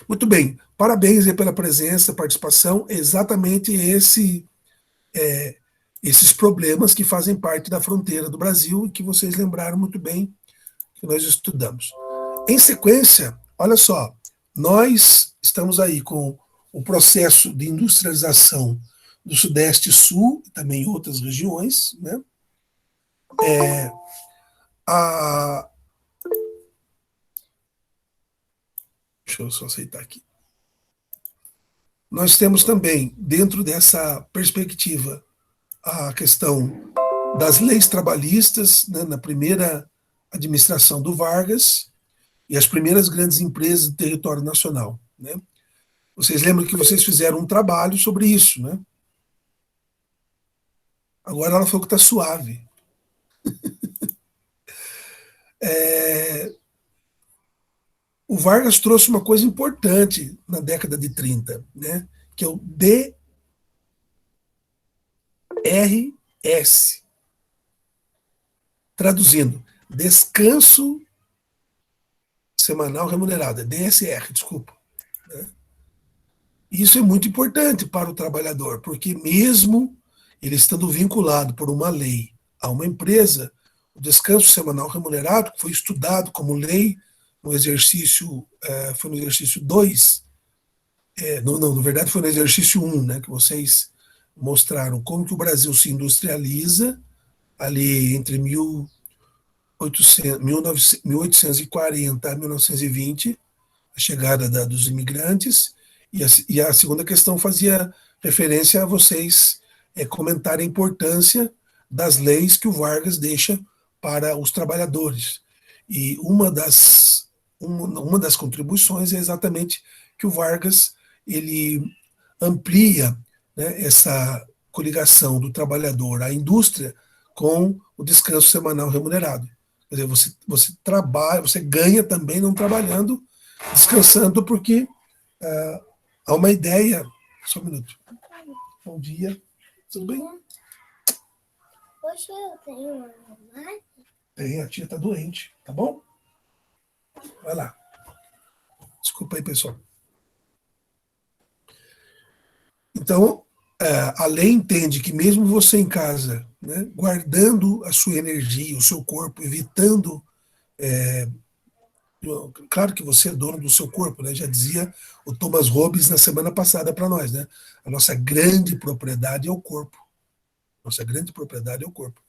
Muito bem. Parabéns aí pela presença, participação. Exatamente esses problemas que fazem parte da fronteira do Brasil e que vocês lembraram muito bem que nós estudamos. Em sequência, olha só, nós estamos aí com o processo de industrialização do Sudeste e Sul, e também em outras regiões, né? Deixa eu só aceitar aqui. Nós temos também, dentro dessa perspectiva, a questão das leis trabalhistas, né, na primeira administração do Vargas, e as primeiras grandes empresas do território nacional. Né? Vocês lembram que vocês fizeram um trabalho sobre isso, né? Agora ela falou que está suave. O Vargas trouxe uma coisa importante na década de 30, né? Que é o DRS. Traduzindo, descanso semanal remunerado, é DSR, desculpa. Né? Isso é muito importante para o trabalhador, porque mesmo ele estando vinculado por uma lei a uma empresa, o descanso semanal remunerado, que foi estudado como lei no exercício, foi no exercício 2, não, na verdade foi no exercício 1, né, que vocês mostraram como que o Brasil se industrializa ali entre 1840 a 1920, a chegada dos imigrantes, e a segunda questão fazia referência a vocês comentarem a importância das leis que o Vargas deixa para os trabalhadores. E uma das contribuições é exatamente que o Vargas ele amplia, né, essa coligação do trabalhador à indústria com o descanso semanal remunerado. Quer dizer, você trabalha, você ganha também não trabalhando, descansando, porque há uma ideia. Só um minuto. Bom dia. Tudo bem? Poxa, eu tenho uma mamãe. Tem, a tia tá doente, tá bom? Vai lá. Desculpa aí, pessoal. Então, a lei entende que mesmo você em casa, né, guardando a sua energia, o seu corpo, evitando... claro que você é dono do seu corpo, né? Já dizia o Thomas Hobbes na semana passada para nós, né? A nossa grande propriedade é o corpo. Nossa grande propriedade é o corpo.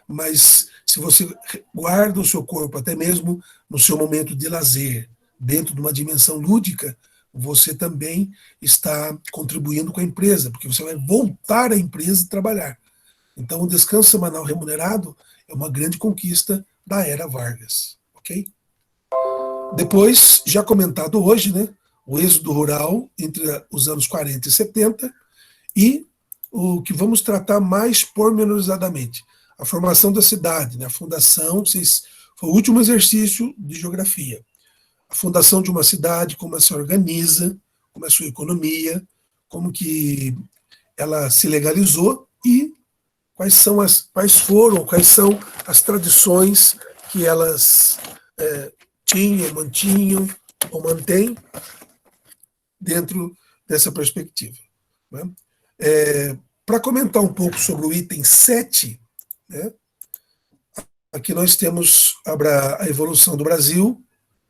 Mas se você guarda o seu corpo, até mesmo no seu momento de lazer, dentro de uma dimensão lúdica, você também está contribuindo com a empresa, porque você vai voltar à empresa e trabalhar. Então, o descanso semanal remunerado é uma grande conquista da era Vargas, ok? Depois, já comentado hoje, né, o êxodo rural entre os anos 40 e 70, e o que vamos tratar mais pormenorizadamente, a formação da cidade, né, a fundação, foi o último exercício de geografia. A fundação de uma cidade, como ela se organiza, como é a sua economia, como que ela se legalizou e quais são as tradições que elas tinham, mantinham ou mantêm dentro dessa perspectiva, né? Para comentar um pouco sobre o item 7, né, aqui nós temos a evolução do Brasil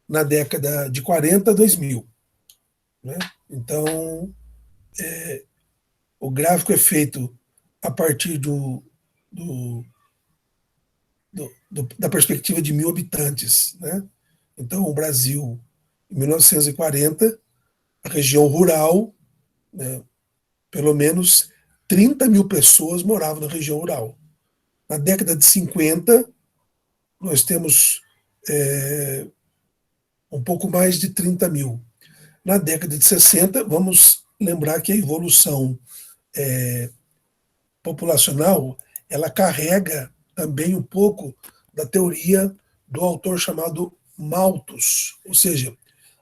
na década de 40 a 2000. Né? Então, o gráfico é feito a partir da perspectiva de 1.000 habitantes. Né? Então, o Brasil, em 1940, a região rural, né, pelo menos 30 mil pessoas moravam na região rural. Na década de 50, nós temos um pouco mais de 30 mil. Na década de 60, vamos lembrar que a evolução populacional, ela carrega também um pouco da teoria do autor chamado Malthus, ou seja,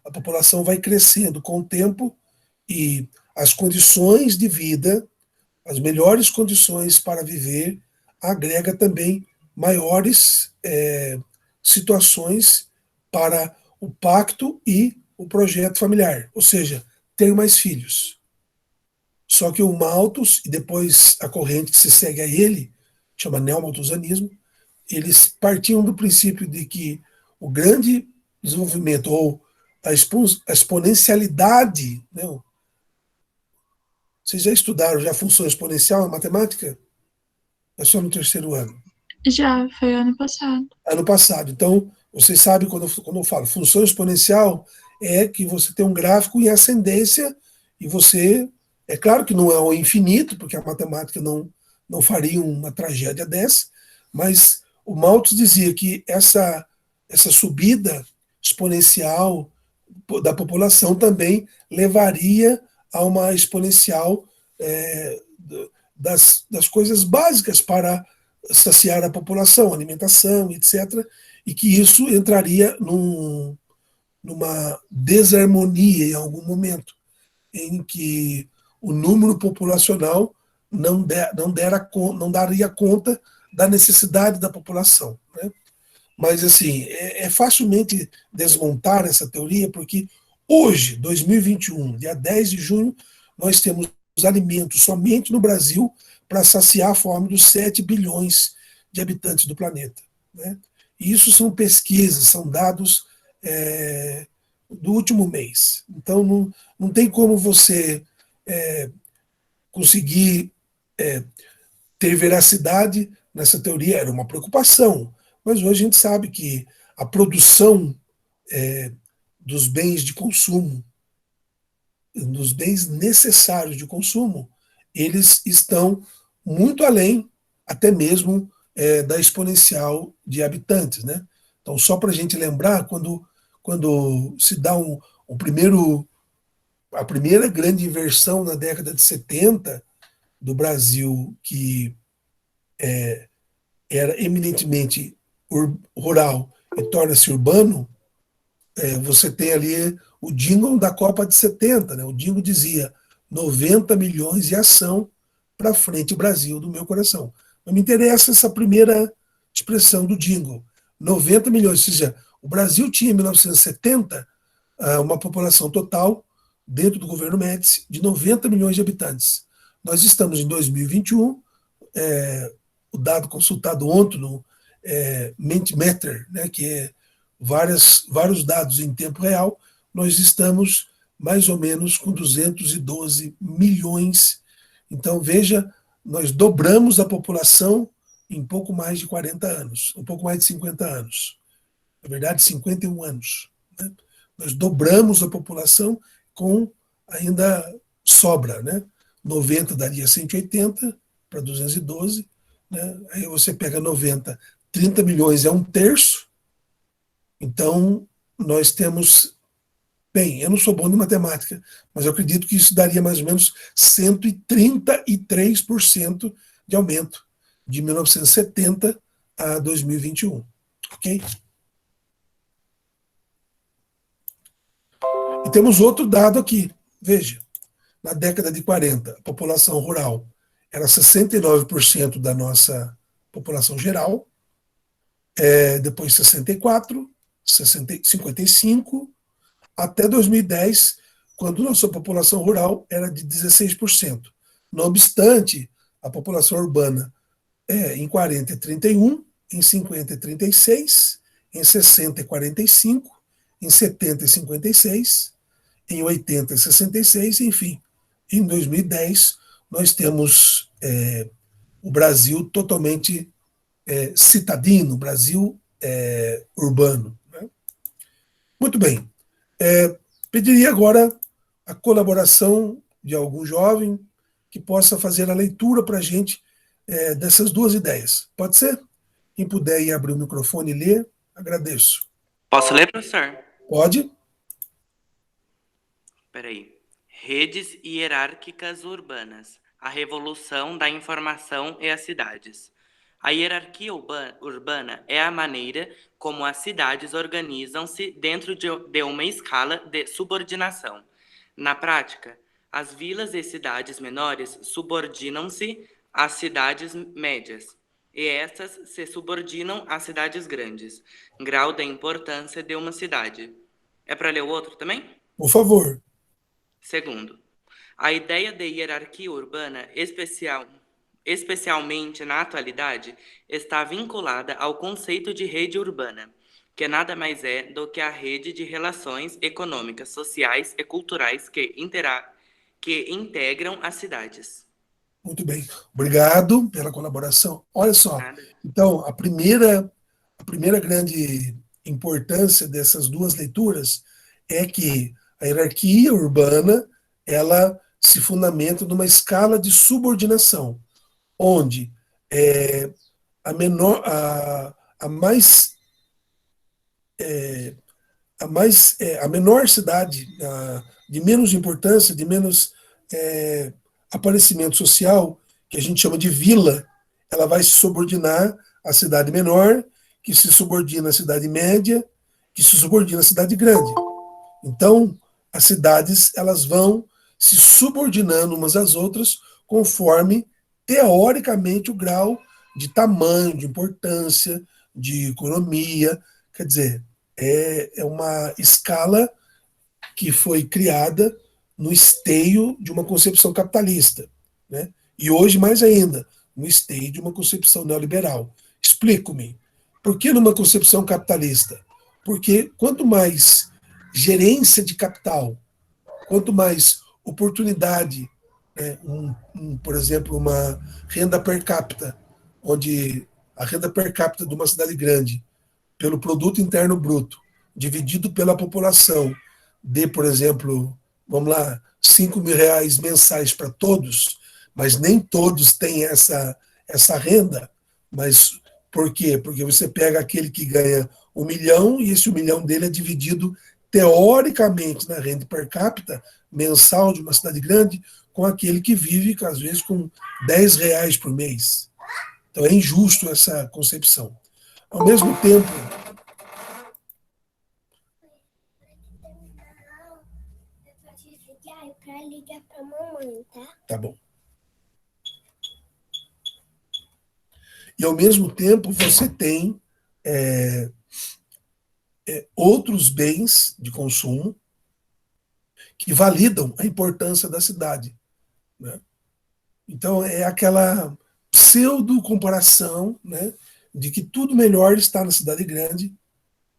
a população vai crescendo com o tempo e as condições de vida, as melhores condições para viver, agrega também maiores situações para o pacto e o projeto familiar, ou seja, ter mais filhos. Só que o Malthus, e depois a corrente que se segue a ele, chama neomalthusianismo, eles partiam do princípio de que o grande desenvolvimento, ou a exponencialidade, né? Vocês já estudaram a função exponencial em matemática? É só no terceiro ano. Já, foi ano passado. Ano passado. Então, vocês sabem, quando eu falo função exponencial, é que você tem um gráfico em ascendência e você... É claro que não é o infinito, porque a matemática não faria uma tragédia dessa, mas o Malthus dizia que essa subida exponencial da população também levaria a uma exponencial das coisas básicas para saciar a população, alimentação, etc., e que isso entraria numa desarmonia em algum momento, em que o número populacional não daria conta da necessidade da população. Né? Mas, assim, é facilmente desmontar essa teoria, porque hoje, 2021, dia 10 de junho, nós temos alimentos somente no Brasil para saciar a fome dos 7 bilhões de habitantes do planeta. Né? E isso são pesquisas, são dados do último mês. Então, não tem como você conseguir ter veracidade nessa teoria. Era uma preocupação, mas hoje a gente sabe que a produção dos bens de consumo, dos bens necessários de consumo, eles estão muito além, até mesmo, da exponencial de habitantes, né? Então, só para a gente lembrar, quando se dá a primeira grande inversão na década de 70 do Brasil, que era eminentemente rural e torna-se urbano, você tem ali o jingle da Copa de 70, né? O jingle dizia 90 milhões de ação para frente Brasil do meu coração. Não me interessa essa primeira expressão do jingle. 90 milhões, ou seja, o Brasil tinha em 1970 uma população total, dentro do governo Médici, de 90 milhões de habitantes. Nós estamos em 2021, o dado consultado ontem no Mentimeter, né, que é vários dados em tempo real, nós estamos mais ou menos com 212 milhões. Então, veja, nós dobramos a população em pouco mais de 40 anos, um pouco mais de 50 anos. Na verdade, 51 anos. Né? Nós dobramos a população com ainda sobra, né? 90 daria 180 para 212, né? Aí você pega 90, 30 milhões é um terço. Então, nós temos... Bem, eu não sou bom de matemática, mas eu acredito que isso daria mais ou menos 133% de aumento de 1970 a 2021. Ok? E temos outro dado aqui. Veja, na década de 40, a população rural era 69% da nossa população geral, depois 64%, 55%, até 2010, quando nossa população rural era de 16%. Não obstante, a população urbana em 40 é 31%, em 50 é 36%, em 60 é 45%, em 70 é 56%, em 80 é 66%, enfim. Em 2010, nós temos o Brasil totalmente citadino, Brasil urbano. Né? Muito bem. Pediria agora a colaboração de algum jovem que possa fazer a leitura para a gente dessas duas ideias. Pode ser? Quem puder ir abrir o microfone e ler, agradeço. Posso ler, professor? Pode? Peraí. Redes hierárquicas urbanas. A revolução da informação e as cidades. A hierarquia urbana é a maneira como as cidades organizam-se dentro de uma escala de subordinação. Na prática, as vilas e cidades menores subordinam-se às cidades médias, e estas se subordinam às cidades grandes. Grau da importância de uma cidade. É para ler o outro também? Por favor. Segundo, a ideia de hierarquia urbana, especialmente na atualidade, está vinculada ao conceito de rede urbana, que nada mais é do que a rede de relações econômicas, sociais e culturais que integram as cidades. Muito bem. Obrigado pela colaboração. Olha só, Nada. então, a primeira grande importância dessas duas leituras é que a hierarquia urbana, ela se fundamenta numa escala de subordinação, onde a menor cidade, de menos importância, de menos aparecimento social, que a gente chama de vila, ela vai se subordinar à cidade menor, que se subordina à cidade média, que se subordina à cidade grande. Então, as cidades elas vão se subordinando umas às outras conforme, teoricamente, o grau de tamanho, de importância, de economia. Quer dizer, é uma escala que foi criada no esteio de uma concepção capitalista, né? E hoje, mais ainda, no esteio de uma concepção neoliberal. Explico-me. Por que numa concepção capitalista? Porque quanto mais gerência de capital, quanto mais oportunidade, né, por exemplo, uma renda per capita, onde a renda per capita de uma cidade grande, pelo produto interno bruto, dividido pela população, dê, por exemplo, vamos lá, R$ 5.000 mensais para todos, mas nem todos têm essa renda. Mas por quê? Porque você pega aquele que ganha 1 milhão e esse 1 milhão dele é dividido teoricamente na renda per capita mensal de uma cidade grande com aquele que vive, às vezes, com R$ 10 por mês. Então é injusto essa concepção. Ao mesmo tempo, para ligar para a mamãe, tá? tá bom. E ao mesmo tempo você tem outros bens de consumo que validam a importância da cidade, né? Então é aquela pseudo-comparação, né, de que tudo melhor está na cidade grande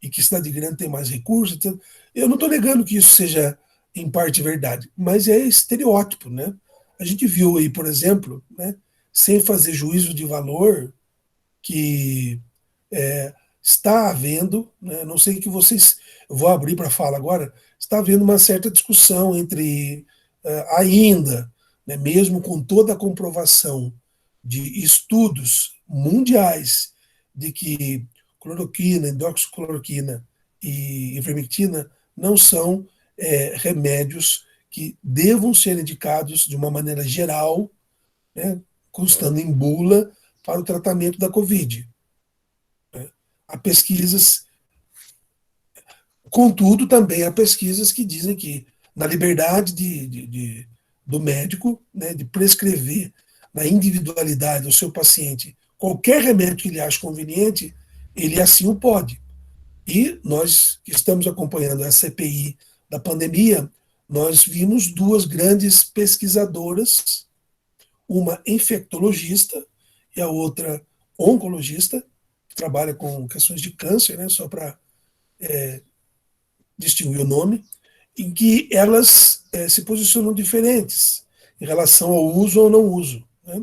e que cidade grande tem mais recursos, etc. Eu não estou negando que isso seja, em parte, verdade, mas é estereótipo, né? A gente viu aí, por exemplo, né, sem fazer juízo de valor, que está havendo, né, não sei o que vocês, eu vou abrir para fala agora, está havendo uma certa discussão entre, ainda, né, mesmo com toda a comprovação de estudos mundiais de que cloroquina, hidroxicloroquina e ivermectina não são remédios que devam ser indicados de uma maneira geral, né, constando em bula, para o tratamento da Covid. Há pesquisas, contudo, também há pesquisas que dizem que na liberdade do médico, né, de prescrever na individualidade do seu paciente qualquer remédio que ele ache conveniente, ele assim o pode. E nós que estamos acompanhando a CPI da pandemia, nós vimos duas grandes pesquisadoras, uma infectologista e a outra oncologista, que trabalha com questões de câncer, né, só para distinguir o nome, em que elas se posicionam diferentes em relação ao uso ou não uso, né?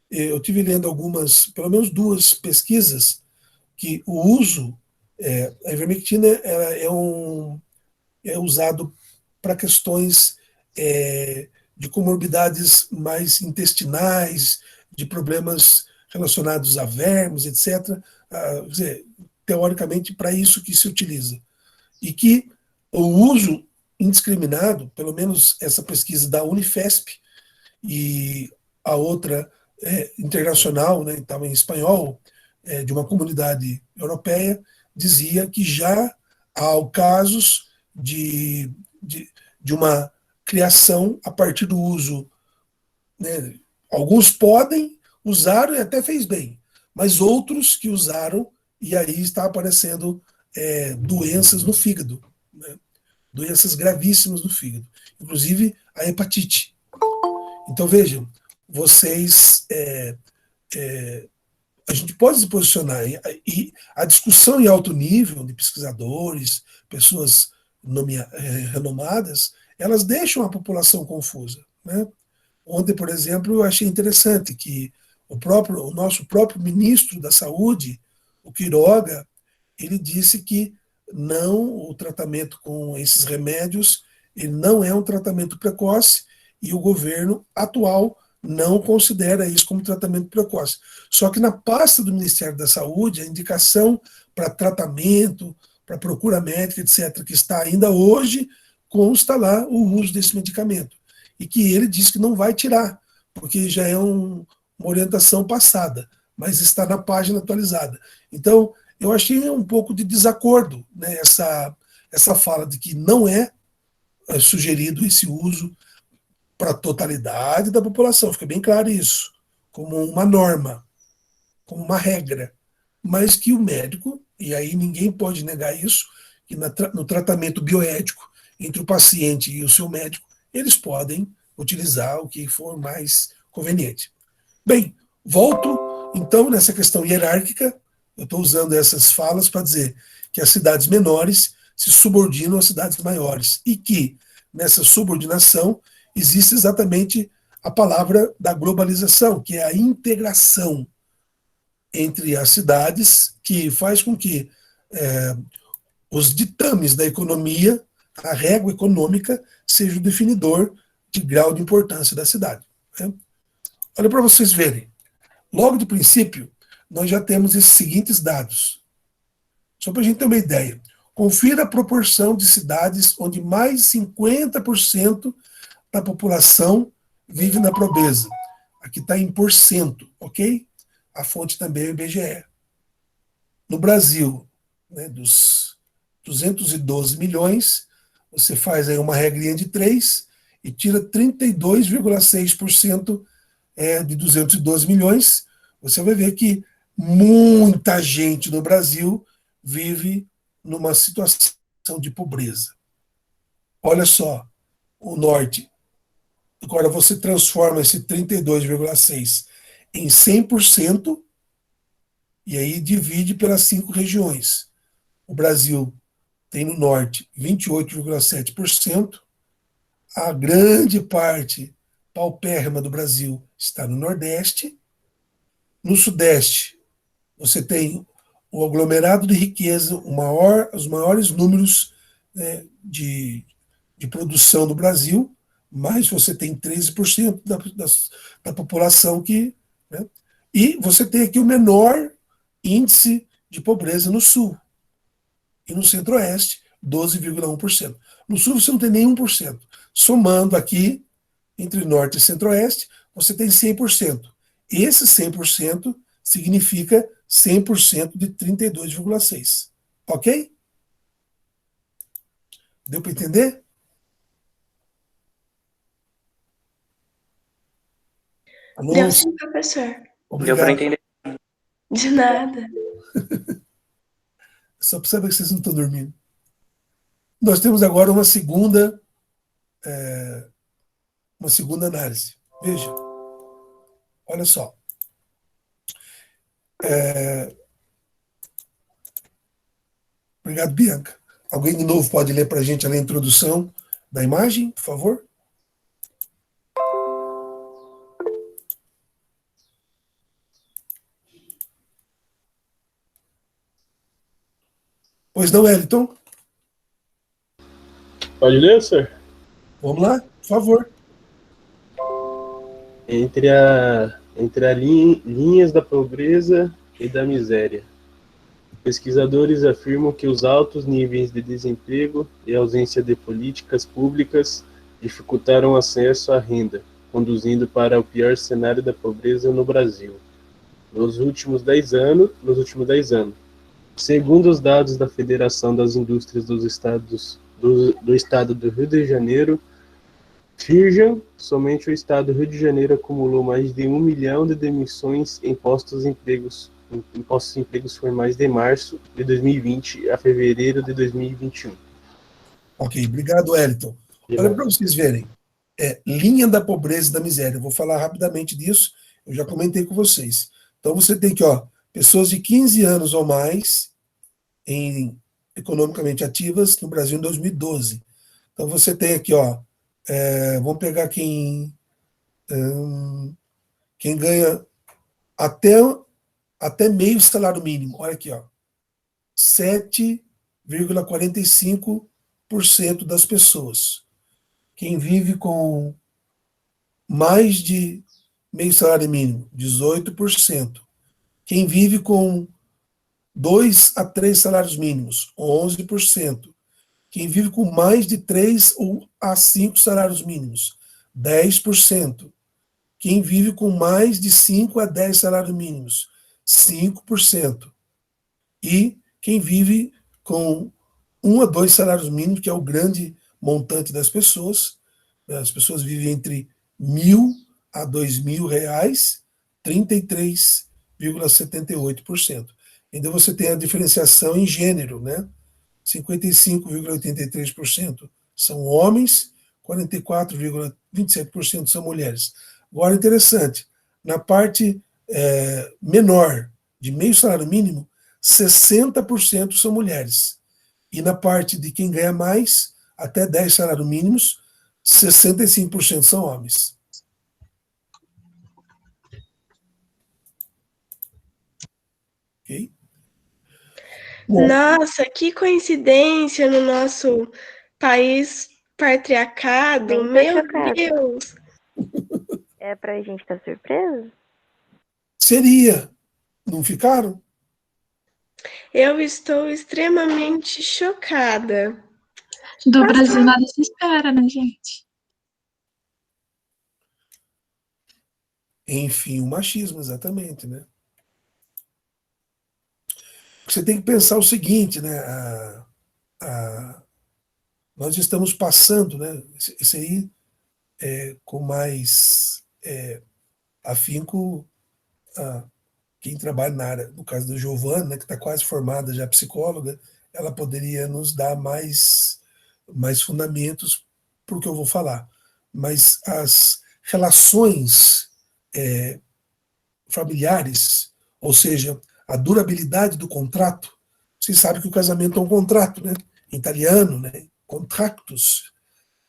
Eu tive lendo algumas, pelo menos duas pesquisas, que o uso, a ivermectina é usado para questões de comorbidades mais intestinais, de problemas relacionados a vermes, etc. Quer dizer, teoricamente, para isso que se utiliza. E que o uso indiscriminado, pelo menos essa pesquisa da Unifesp e a outra internacional, né, estava em espanhol, de uma comunidade europeia, dizia que já há casos de uma criação a partir do uso, né? Alguns podem usar e até fez bem, mas outros que usaram e aí está aparecendo doenças no fígado, né? Doenças gravíssimas no fígado, inclusive a hepatite. Então vejam, vocês, a gente pode se posicionar e a discussão em alto nível de pesquisadores, pessoas renomadas, elas deixam a população confusa, né? Ontem, por exemplo, eu achei interessante que o nosso próprio ministro da Saúde, o Queiroga, ele disse que o tratamento com esses remédios, ele não é um tratamento precoce e o governo atual não considera isso como tratamento precoce. Só que na pasta do Ministério da Saúde, a indicação para tratamento, para procura médica, etc., que está ainda hoje, consta lá o uso desse medicamento. E que ele diz que não vai tirar, porque já é uma orientação passada, mas está na página atualizada. Então, eu achei um pouco de desacordo, né, essa fala de que não é sugerido esse uso para a totalidade da população, fica bem claro isso, como uma norma, como uma regra, mas que o médico, e aí ninguém pode negar isso, que no tratamento bioético entre o paciente e o seu médico, eles podem utilizar o que for mais conveniente. Bem, volto então nessa questão hierárquica, Eu estou usando essas falas para dizer que as cidades menores se subordinam às cidades maiores e que, nessa subordinação, existe exatamente a palavra da globalização, que é a integração entre as cidades, que faz com que os ditames da economia, a régua econômica, seja o definidor de grau de importância da cidade. Né? Olha para vocês verem. Logo de princípio, nós já temos esses seguintes dados. Só para a gente ter uma ideia. Confira a proporção de cidades onde mais de 50% da população vive na pobreza. Aqui está em porcento, ok? A fonte também é o IBGE. No Brasil, né, dos 212 milhões, você faz aí uma regrinha de 3 e tira 32,6% de 212 milhões. Você vai ver que muita gente no Brasil vive numa situação de pobreza. Olha só, o norte. Agora você transforma esse 32,6 em 100% e aí divide pelas 5 regiões. O Brasil tem no norte 28,7%, a grande parte paupérrima do Brasil está no nordeste. No sudeste, você tem o aglomerado de riqueza, os maiores números, né, de produção do Brasil, mas você tem 13% da população que... Né, e você tem aqui o menor índice de pobreza no sul. E no centro-oeste, 12,1%. No sul você não tem nem 1%. Somando aqui, entre norte e centro-oeste, você tem 100%. Esse 100% significa 100% de 32,6%. Ok? Deu para entender? Alô? Deu sim, professor. Obrigado. Deu para entender. De nada. Só para saber que vocês não estão dormindo. Nós temos agora uma segunda análise. Veja. Olha só. Obrigado, Bianca. Alguém de novo pode ler para a gente a introdução da imagem, por favor? Pois não, Wellington? Pode ler, senhor? Vamos lá, por favor. Entre linhas da pobreza e da miséria. Pesquisadores afirmam que os altos níveis de desemprego e a ausência de políticas públicas dificultaram o acesso à renda, conduzindo para o pior cenário da pobreza no Brasil. Nos últimos 10 anos, segundo os dados da Federação das Indústrias do Estado do Rio de Janeiro, FIRJAN, somente o Estado do Rio de Janeiro acumulou mais de 1 milhão de demissões em postos de empregos formais de março de 2020 a fevereiro de 2021. Ok, obrigado, Wellington. Olha para vocês verem. Linha da pobreza e da miséria. Eu vou falar rapidamente disso, eu já comentei com vocês. Então você tem aqui, pessoas de 15 anos ou mais economicamente ativas no Brasil em 2012. Então você tem aqui, vamos pegar quem ganha até meio salário mínimo. Olha aqui, 7,45% das pessoas. Quem vive com mais de meio salário mínimo, 18%. Quem vive com 2 a 3 salários mínimos, 11%. Quem vive com mais de 3 ou a 5 salários mínimos, 10%. Quem vive com mais de 5 a 10 salários mínimos, 5%. E quem vive com 1 a 2 salários mínimos, que é o grande montante das pessoas, as pessoas vivem entre R$ 1.000 a R$ 2.000, 33,78%. Ainda você tem a diferenciação em gênero, né? 55,83% são homens, 44,27% são mulheres. Agora, interessante, na parte menor, de meio salário mínimo, 60% são mulheres. E na parte de quem ganha mais, até 10 salários mínimos, 65% são homens. Ok? Bom, Nossa, que coincidência no nosso país patriarcado, Nem tô meu chocada. Deus! É pra gente estar surpreso? seria, não ficaram? Eu estou extremamente chocada. Do Brasil nada se espera, né, gente? Enfim, o machismo, exatamente, né? Você tem que pensar o seguinte, né? Nós estamos passando, né? Esse aí com mais afinco a quem trabalha na área, no caso da Giovana, né, que está quase formada já psicóloga, ela poderia nos dar mais fundamentos para o que eu vou falar. Mas as relações familiares, ou seja, a durabilidade do contrato, você sabe que o casamento é um contrato, né? Em italiano, né? Contractus,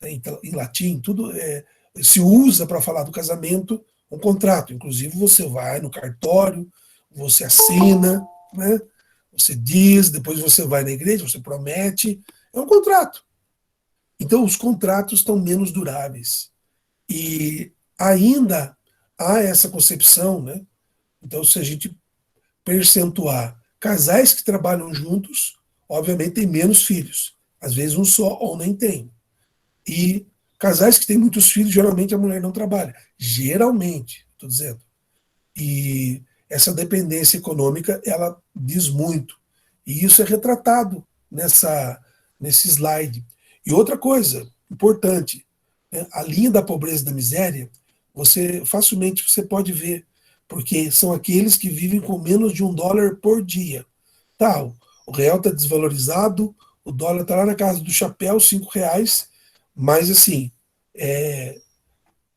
né? Em latim, tudo se usa para falar do casamento um contrato. Inclusive, você vai no cartório, você assina, né? Você diz, depois você vai na igreja, você promete. É um contrato. Então, os contratos estão menos duráveis. E ainda há essa concepção, né? Então, se a gente percentuar casais que trabalham juntos, obviamente tem menos filhos. Às vezes um só ou nem tem. E casais que têm muitos filhos, geralmente a mulher não trabalha. Geralmente, estou dizendo. E essa dependência econômica, ela diz muito. E isso é retratado nesse slide. E outra coisa importante, né, a linha da pobreza e da miséria, facilmente você pode ver, porque são aqueles que vivem com menos de $1 por dia. Tá, o real está desvalorizado, o dólar está lá na casa do chapéu, R$ 5, mas assim, R$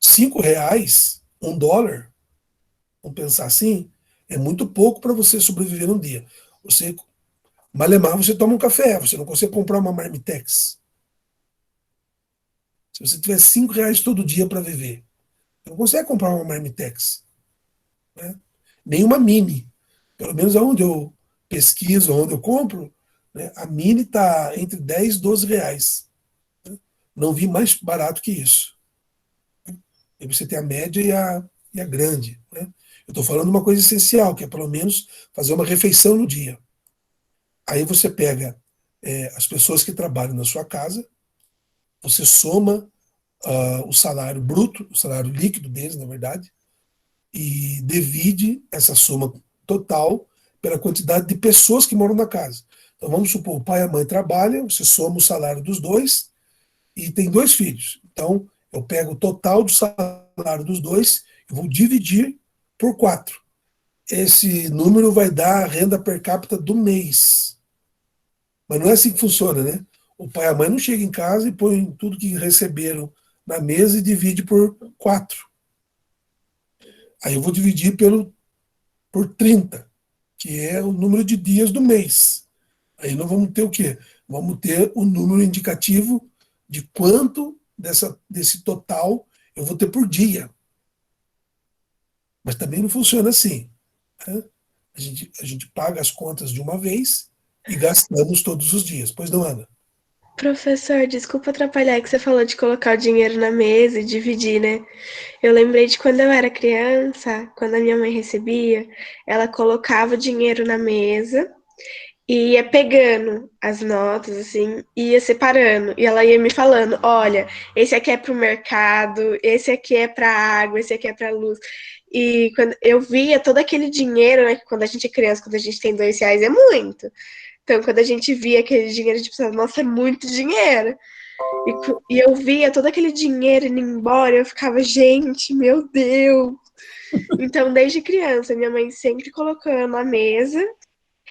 5, $1, vamos pensar assim, é muito pouco para você sobreviver num dia. Você, malemar, você toma um café, você não consegue comprar uma Marmitex. Se você tiver R$ 5 todo dia para viver, você não consegue comprar uma Marmitex, né? Nem uma Mini. Pelo menos aonde eu pesquiso, onde eu compro, né, a Mini está entre 10 e R$ 12. Não vi mais barato que isso. Aí você tem a média e a grande, né? Eu estou falando uma coisa essencial, que é pelo menos fazer uma refeição no dia. Aí você pega as pessoas que trabalham na sua casa, você soma o salário bruto, o salário líquido deles, na verdade, e divide essa soma total pela quantidade de pessoas que moram na casa. Então vamos supor, o pai e a mãe trabalham, você soma o salário dos dois e tem 2 filhos. Então eu pego o total do salário dos dois e vou dividir por 4. Esse número vai dar a renda per capita do mês. Mas não é assim que funciona, né? O pai e a mãe não chegam em casa e põem tudo que receberam na mesa e divide por 4. Aí eu vou dividir por 30, que é o número de dias do mês. Aí nós vamos ter o quê? Vamos ter o número indicativo de quanto desse total eu vou ter por dia. Mas também não funciona assim, né? A gente paga as contas de uma vez e gastamos todos os dias. Pois não, Ana? Professor, desculpa atrapalhar que você falou de colocar o dinheiro na mesa e dividir, né? Eu lembrei de quando eu era criança, quando a minha mãe recebia, ela colocava o dinheiro na mesa e ia pegando as notas, assim, e ia separando. E ela ia me falando: olha, esse aqui é pro mercado, esse aqui é pra água, esse aqui é pra luz. E quando eu via todo aquele dinheiro, né? Quando a gente é criança, quando a gente tem R$ 2 é muito. Então, quando a gente via aquele dinheiro, a gente pensava, nossa, é muito dinheiro. E eu via todo aquele dinheiro indo embora, eu ficava, gente, meu Deus. Então, desde criança, minha mãe sempre colocando na mesa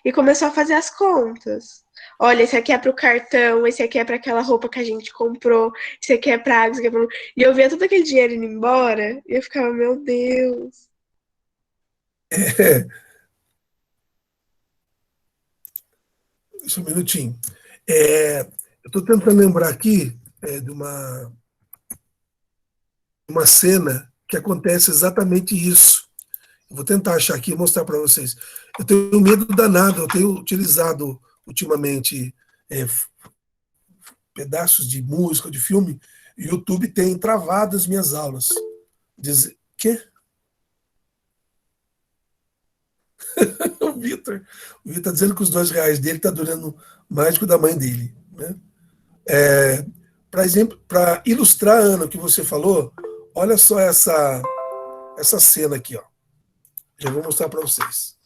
e começou a fazer as contas. Olha, esse aqui é para o cartão, esse aqui é para aquela roupa que a gente comprou, esse aqui é para água, esse aqui é pra... E eu via todo aquele dinheiro indo embora e eu ficava, meu Deus. É, Só um minutinho. Eu estou tentando lembrar aqui de uma cena que acontece exatamente isso. Eu vou tentar achar aqui e mostrar para vocês. Eu tenho medo danado, eu tenho utilizado ultimamente pedaços de música, de filme. O YouTube tem travado as minhas aulas. Quê? O Vitor está dizendo que os R$2 dele está durando mais do que o da mãe dele. Né? Para ilustrar, Ana, o que você falou, olha só essa cena aqui. Ó. Já vou mostrar para vocês.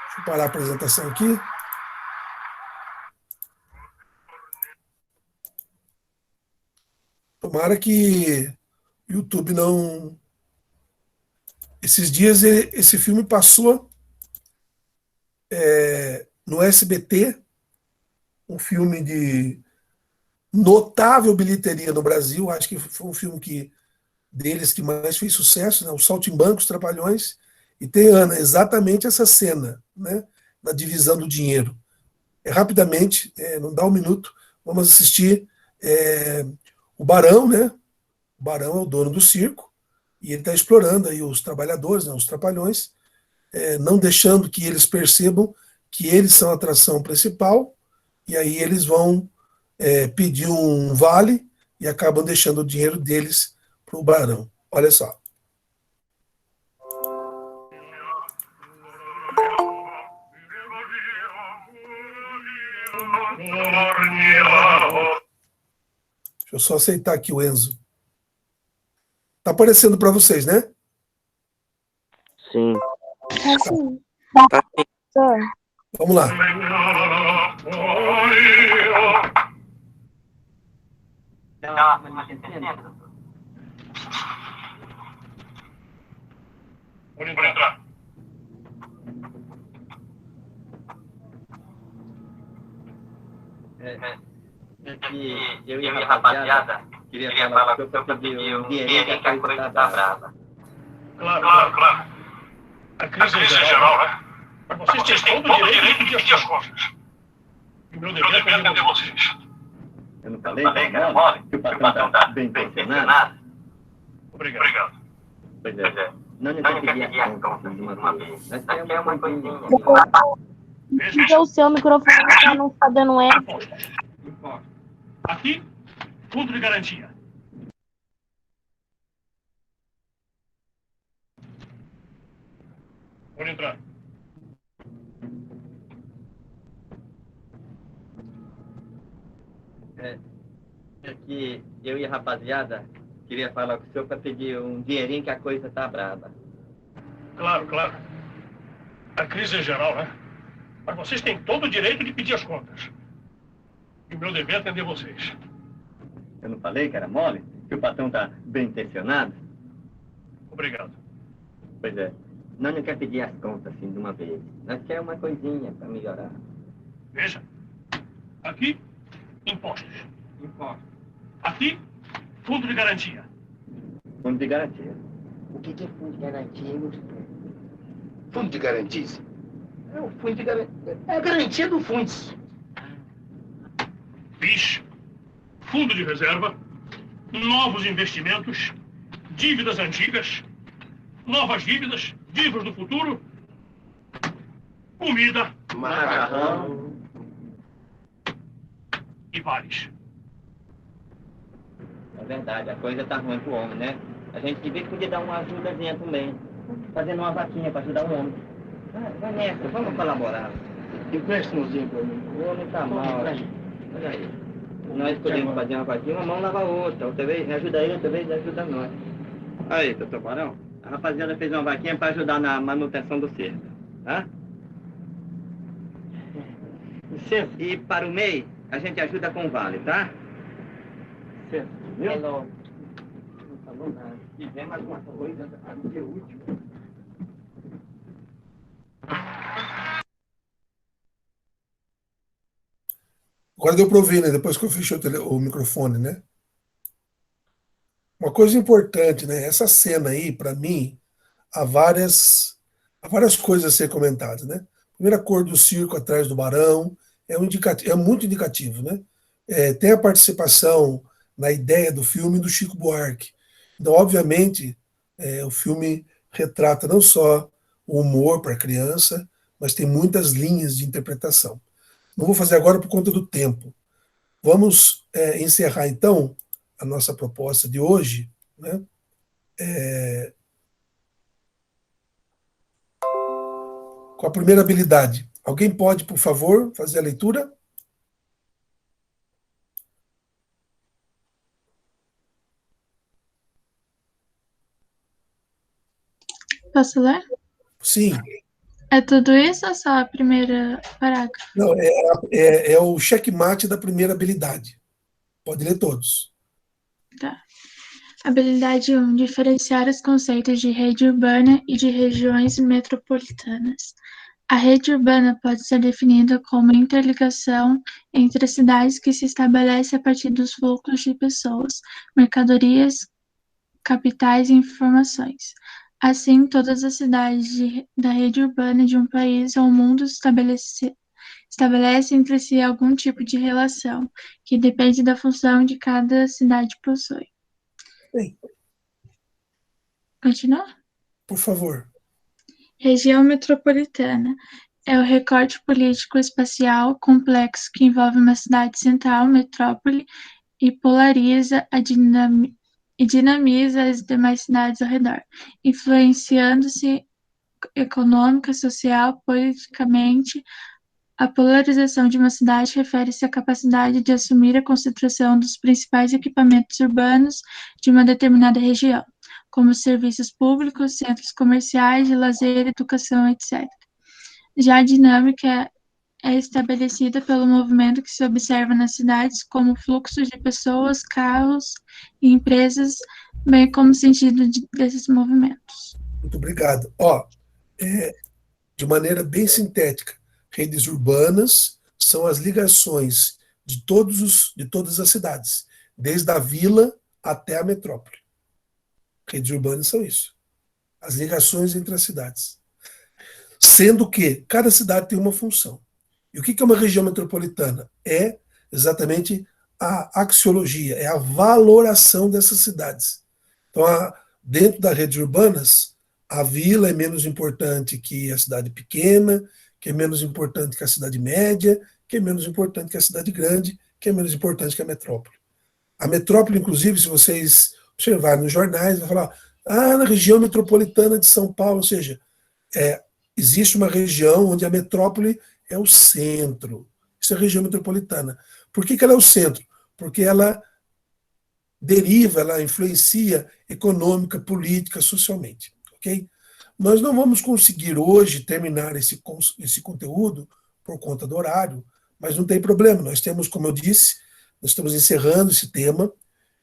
Deixa eu parar a apresentação aqui. Tomara que o YouTube não... Esses dias esse filme passou no SBT, um filme de notável bilheteria no Brasil, acho que foi um filme deles que mais fez sucesso, né? Os Saltimbancos, Trapalhões, e tem, Ana, exatamente essa cena, né? Na divisão do dinheiro. Rapidamente, não dá um minuto, vamos assistir o Barão, né? O Barão é o dono do circo, e ele está explorando aí os trabalhadores, né? Os Trapalhões, não deixando que eles percebam que eles são a atração principal, e aí eles vão pedir um vale e acabam deixando o dinheiro deles para o Barão. Olha só. Deixa eu só aceitar aqui o Enzo. Tá aparecendo para vocês, né? Sim. Sim. Vamos lá. Pode entrar. Que eu e a rapaziada queria falar com o senhor para pedir um dinheirinho que a coisa tá brava. Claro. A crise é geral, né? Mas vocês têm todo o direito de pedir as contas. E o meu dever é atender vocês. Eu não falei que era mole? Que o patrão tá bem intencionado? Obrigado. Pois é. Não quer pedir as contas de uma vez. Mas é uma coisinha. Liga o seu microfone para não ficar dando eco. Aqui, fundo de garantia. Pode entrar. Que eu e a rapaziada queria falar com o senhor para pedir um dinheirinho que a coisa tá brava. Claro. A crise é geral, né? Mas vocês têm todo o direito de pedir as contas. E o meu dever é atender vocês. Eu não falei que era mole? Que o patrão tá bem intencionado? Obrigado. Pois é. Nós não quer pedir as contas assim de uma vez. Nós quer uma coisinha para melhorar. Veja. Aqui, impostos. Aqui, fundo de garantia. Fundo de garantia. O que é fundo de garantia, hein? Fundo de garantias? É o fundo de garantia. É a garantia do fundos. FIIs, fundo de reserva, novos investimentos, dívidas antigas, novas dívidas do futuro, comida, macarrão e vales. É verdade, a coisa tá ruim pro homem, né? A gente devia poder dar uma ajudazinha também. Fazendo uma vaquinha para ajudar o homem. Vai nessa, vamos colaborar. Empresta um mãozinho pra mim. O homem tá mal. Olha aí. Nós podemos fazer uma vaquinha, uma mão lava a outra. Outra vez ajuda ele, outra vez ajuda nós. Aí, doutor Barão. A rapaziada fez uma vaquinha para ajudar na manutenção do cerco. Tá? Certo. E para o MEI, a gente ajuda com o vale, tá? Certo. É logo. Não falou nada. Fizemos alguma coisa, é útil. Agora deu para ouvir, né? Depois que eu fechei o microfone, né? Uma coisa importante, né? Essa cena aí, para mim, há várias coisas a ser comentadas, né? Primeira cor do circo atrás do barão é muito indicativo, né? Tem a participação na ideia do filme do Chico Buarque. Então, obviamente, o filme retrata não só o humor para a criança, mas tem muitas linhas de interpretação. Não vou fazer agora por conta do tempo. Vamos encerrar, então, a nossa proposta de hoje, né? Com a primeira habilidade. Alguém pode, por favor, fazer a leitura? Posso ler? Sim. É tudo isso ou só a primeira parágrafo? Não, é o checkmate da primeira habilidade. Pode ler todos. Tá. Habilidade 1. Diferenciar os conceitos de rede urbana e de regiões metropolitanas. A rede urbana pode ser definida como interligação entre as cidades que se estabelece a partir dos fluxos de pessoas, mercadorias, capitais e informações. Assim, todas as cidades da rede urbana de um país ou mundo estabelecem entre si algum tipo de relação, que depende da função que cada cidade possui. Bem, Continua? por favor. Região metropolitana é o recorte político-espacial complexo que envolve uma cidade central, metrópole, e polariza e dinamiza as demais cidades ao redor, influenciando-se econômica, social, politicamente. A polarização de uma cidade refere-se à capacidade de assumir a concentração dos principais equipamentos urbanos de uma determinada região, como serviços públicos, centros comerciais, de lazer, educação, etc. Já a dinâmica é estabelecida pelo movimento que se observa nas cidades, como fluxos de pessoas, carros e empresas, bem como o sentido desses movimentos. Muito obrigado. De maneira bem sintética, redes urbanas são as ligações de todas as cidades, desde a vila até a metrópole. Redes urbanas são isso. As ligações entre as cidades. Sendo que cada cidade tem uma função. E o que é uma região metropolitana? É exatamente a axiologia, é a valoração dessas cidades. Então, dentro das redes urbanas, a vila é menos importante que a cidade pequena, que é menos importante que a cidade média, que é menos importante que a cidade grande, que é menos importante que a metrópole. A metrópole, inclusive, se vocês observarem nos jornais, vai falar, na região metropolitana de São Paulo, ou seja, existe uma região onde a metrópole é o centro. Isso é a região metropolitana. Por que ela é o centro? Porque ela deriva, ela influencia econômica, política, socialmente. Okay? Nós não vamos conseguir hoje terminar esse conteúdo por conta do horário, mas não tem problema. Nós temos, como eu disse, nós estamos encerrando esse tema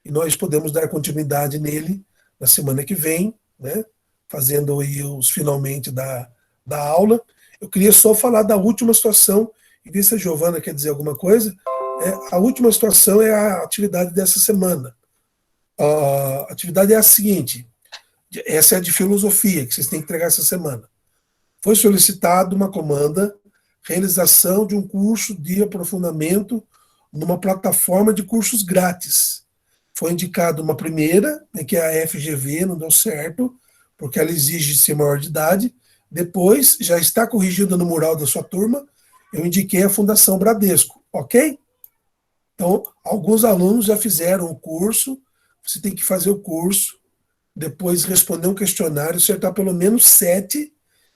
e nós podemos dar continuidade nele na semana que vem, né? Fazendo aí os finalmente da aula. Eu queria só falar da última situação e ver se a Giovana quer dizer alguma coisa. A última situação é a atividade dessa semana. A atividade é a seguinte, essa é a de filosofia, que vocês têm que entregar essa semana. Foi solicitado uma comanda, realização de um curso de aprofundamento numa plataforma de cursos grátis. Foi indicado uma primeira, que é a FGV, não deu certo, porque ela exige ser maior de idade. Depois, já está corrigida no mural da sua turma, eu indiquei a Fundação Bradesco, ok? Então, alguns alunos já fizeram o curso, você tem que fazer o curso, depois responder um questionário, acertar pelo menos 7,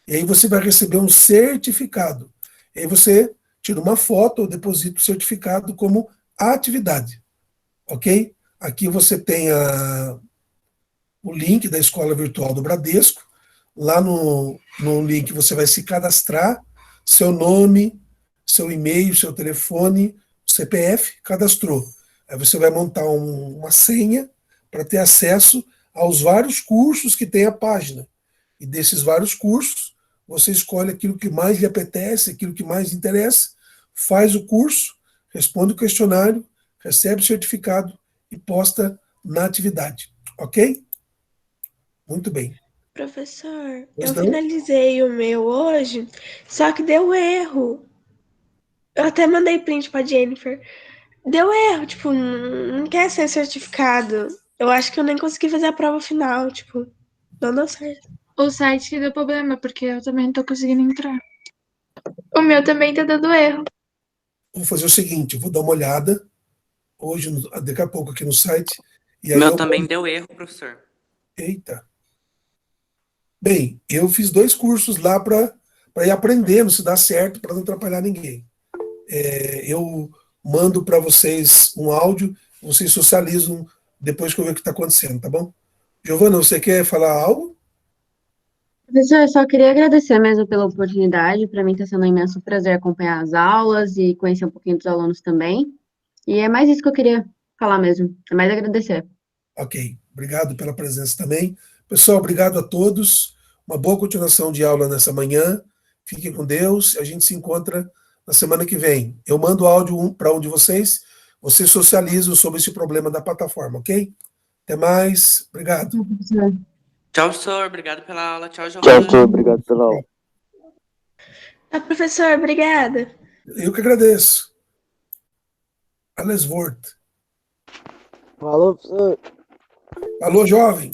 e aí você vai receber um certificado. E aí você tira uma foto ou deposita o certificado como atividade, ok? Aqui você tem o link da Escola Virtual do Bradesco, lá no link você vai se cadastrar, seu nome, seu e-mail, seu telefone, CPF, cadastrou. Aí você vai montar uma senha para ter acesso aos vários cursos que tem a página. E desses vários cursos, você escolhe aquilo que mais lhe apetece, aquilo que mais lhe interessa, faz o curso, responde o questionário, recebe o certificado e posta na atividade. Ok? Muito bem. Professor, Pois eu não? finalizei o meu hoje, só que deu erro. Eu até mandei print pra Jennifer. Deu erro, tipo, não quer ser certificado. Eu acho que eu nem consegui fazer a prova final, tipo, não deu certo. O site que deu problema, porque eu também não tô conseguindo entrar. O meu também tá dando erro. Vou fazer o seguinte, eu vou dar uma olhada hoje, daqui a pouco aqui no site, e aí Meu eu... também deu erro, professor. Eita. Bem, eu fiz 2 cursos lá para ir aprendendo se dá certo, para não atrapalhar ninguém. Eu mando para vocês um áudio, vocês socializam depois que eu ver o que está acontecendo, tá bom? Giovana, você quer falar algo? Professor, eu só queria agradecer mesmo pela oportunidade. Para mim está sendo um imenso prazer acompanhar as aulas e conhecer um pouquinho dos alunos também. E é mais isso que eu queria falar mesmo. É mais agradecer. Ok, obrigado pela presença também. Pessoal, obrigado a todos. Uma boa continuação de aula nessa manhã. Fiquem com Deus. A gente se encontra na semana que vem. Eu mando áudio para um de vocês. Vocês socializam sobre esse problema da plataforma, ok? Até mais. Obrigado. Tchau, professor. Obrigado pela aula. Tchau, Tchau, Giovana. professor. Obrigado pela aula. Ah, professor, obrigada. Eu que agradeço. Alles Wort. Falou, professor. Alô, jovem.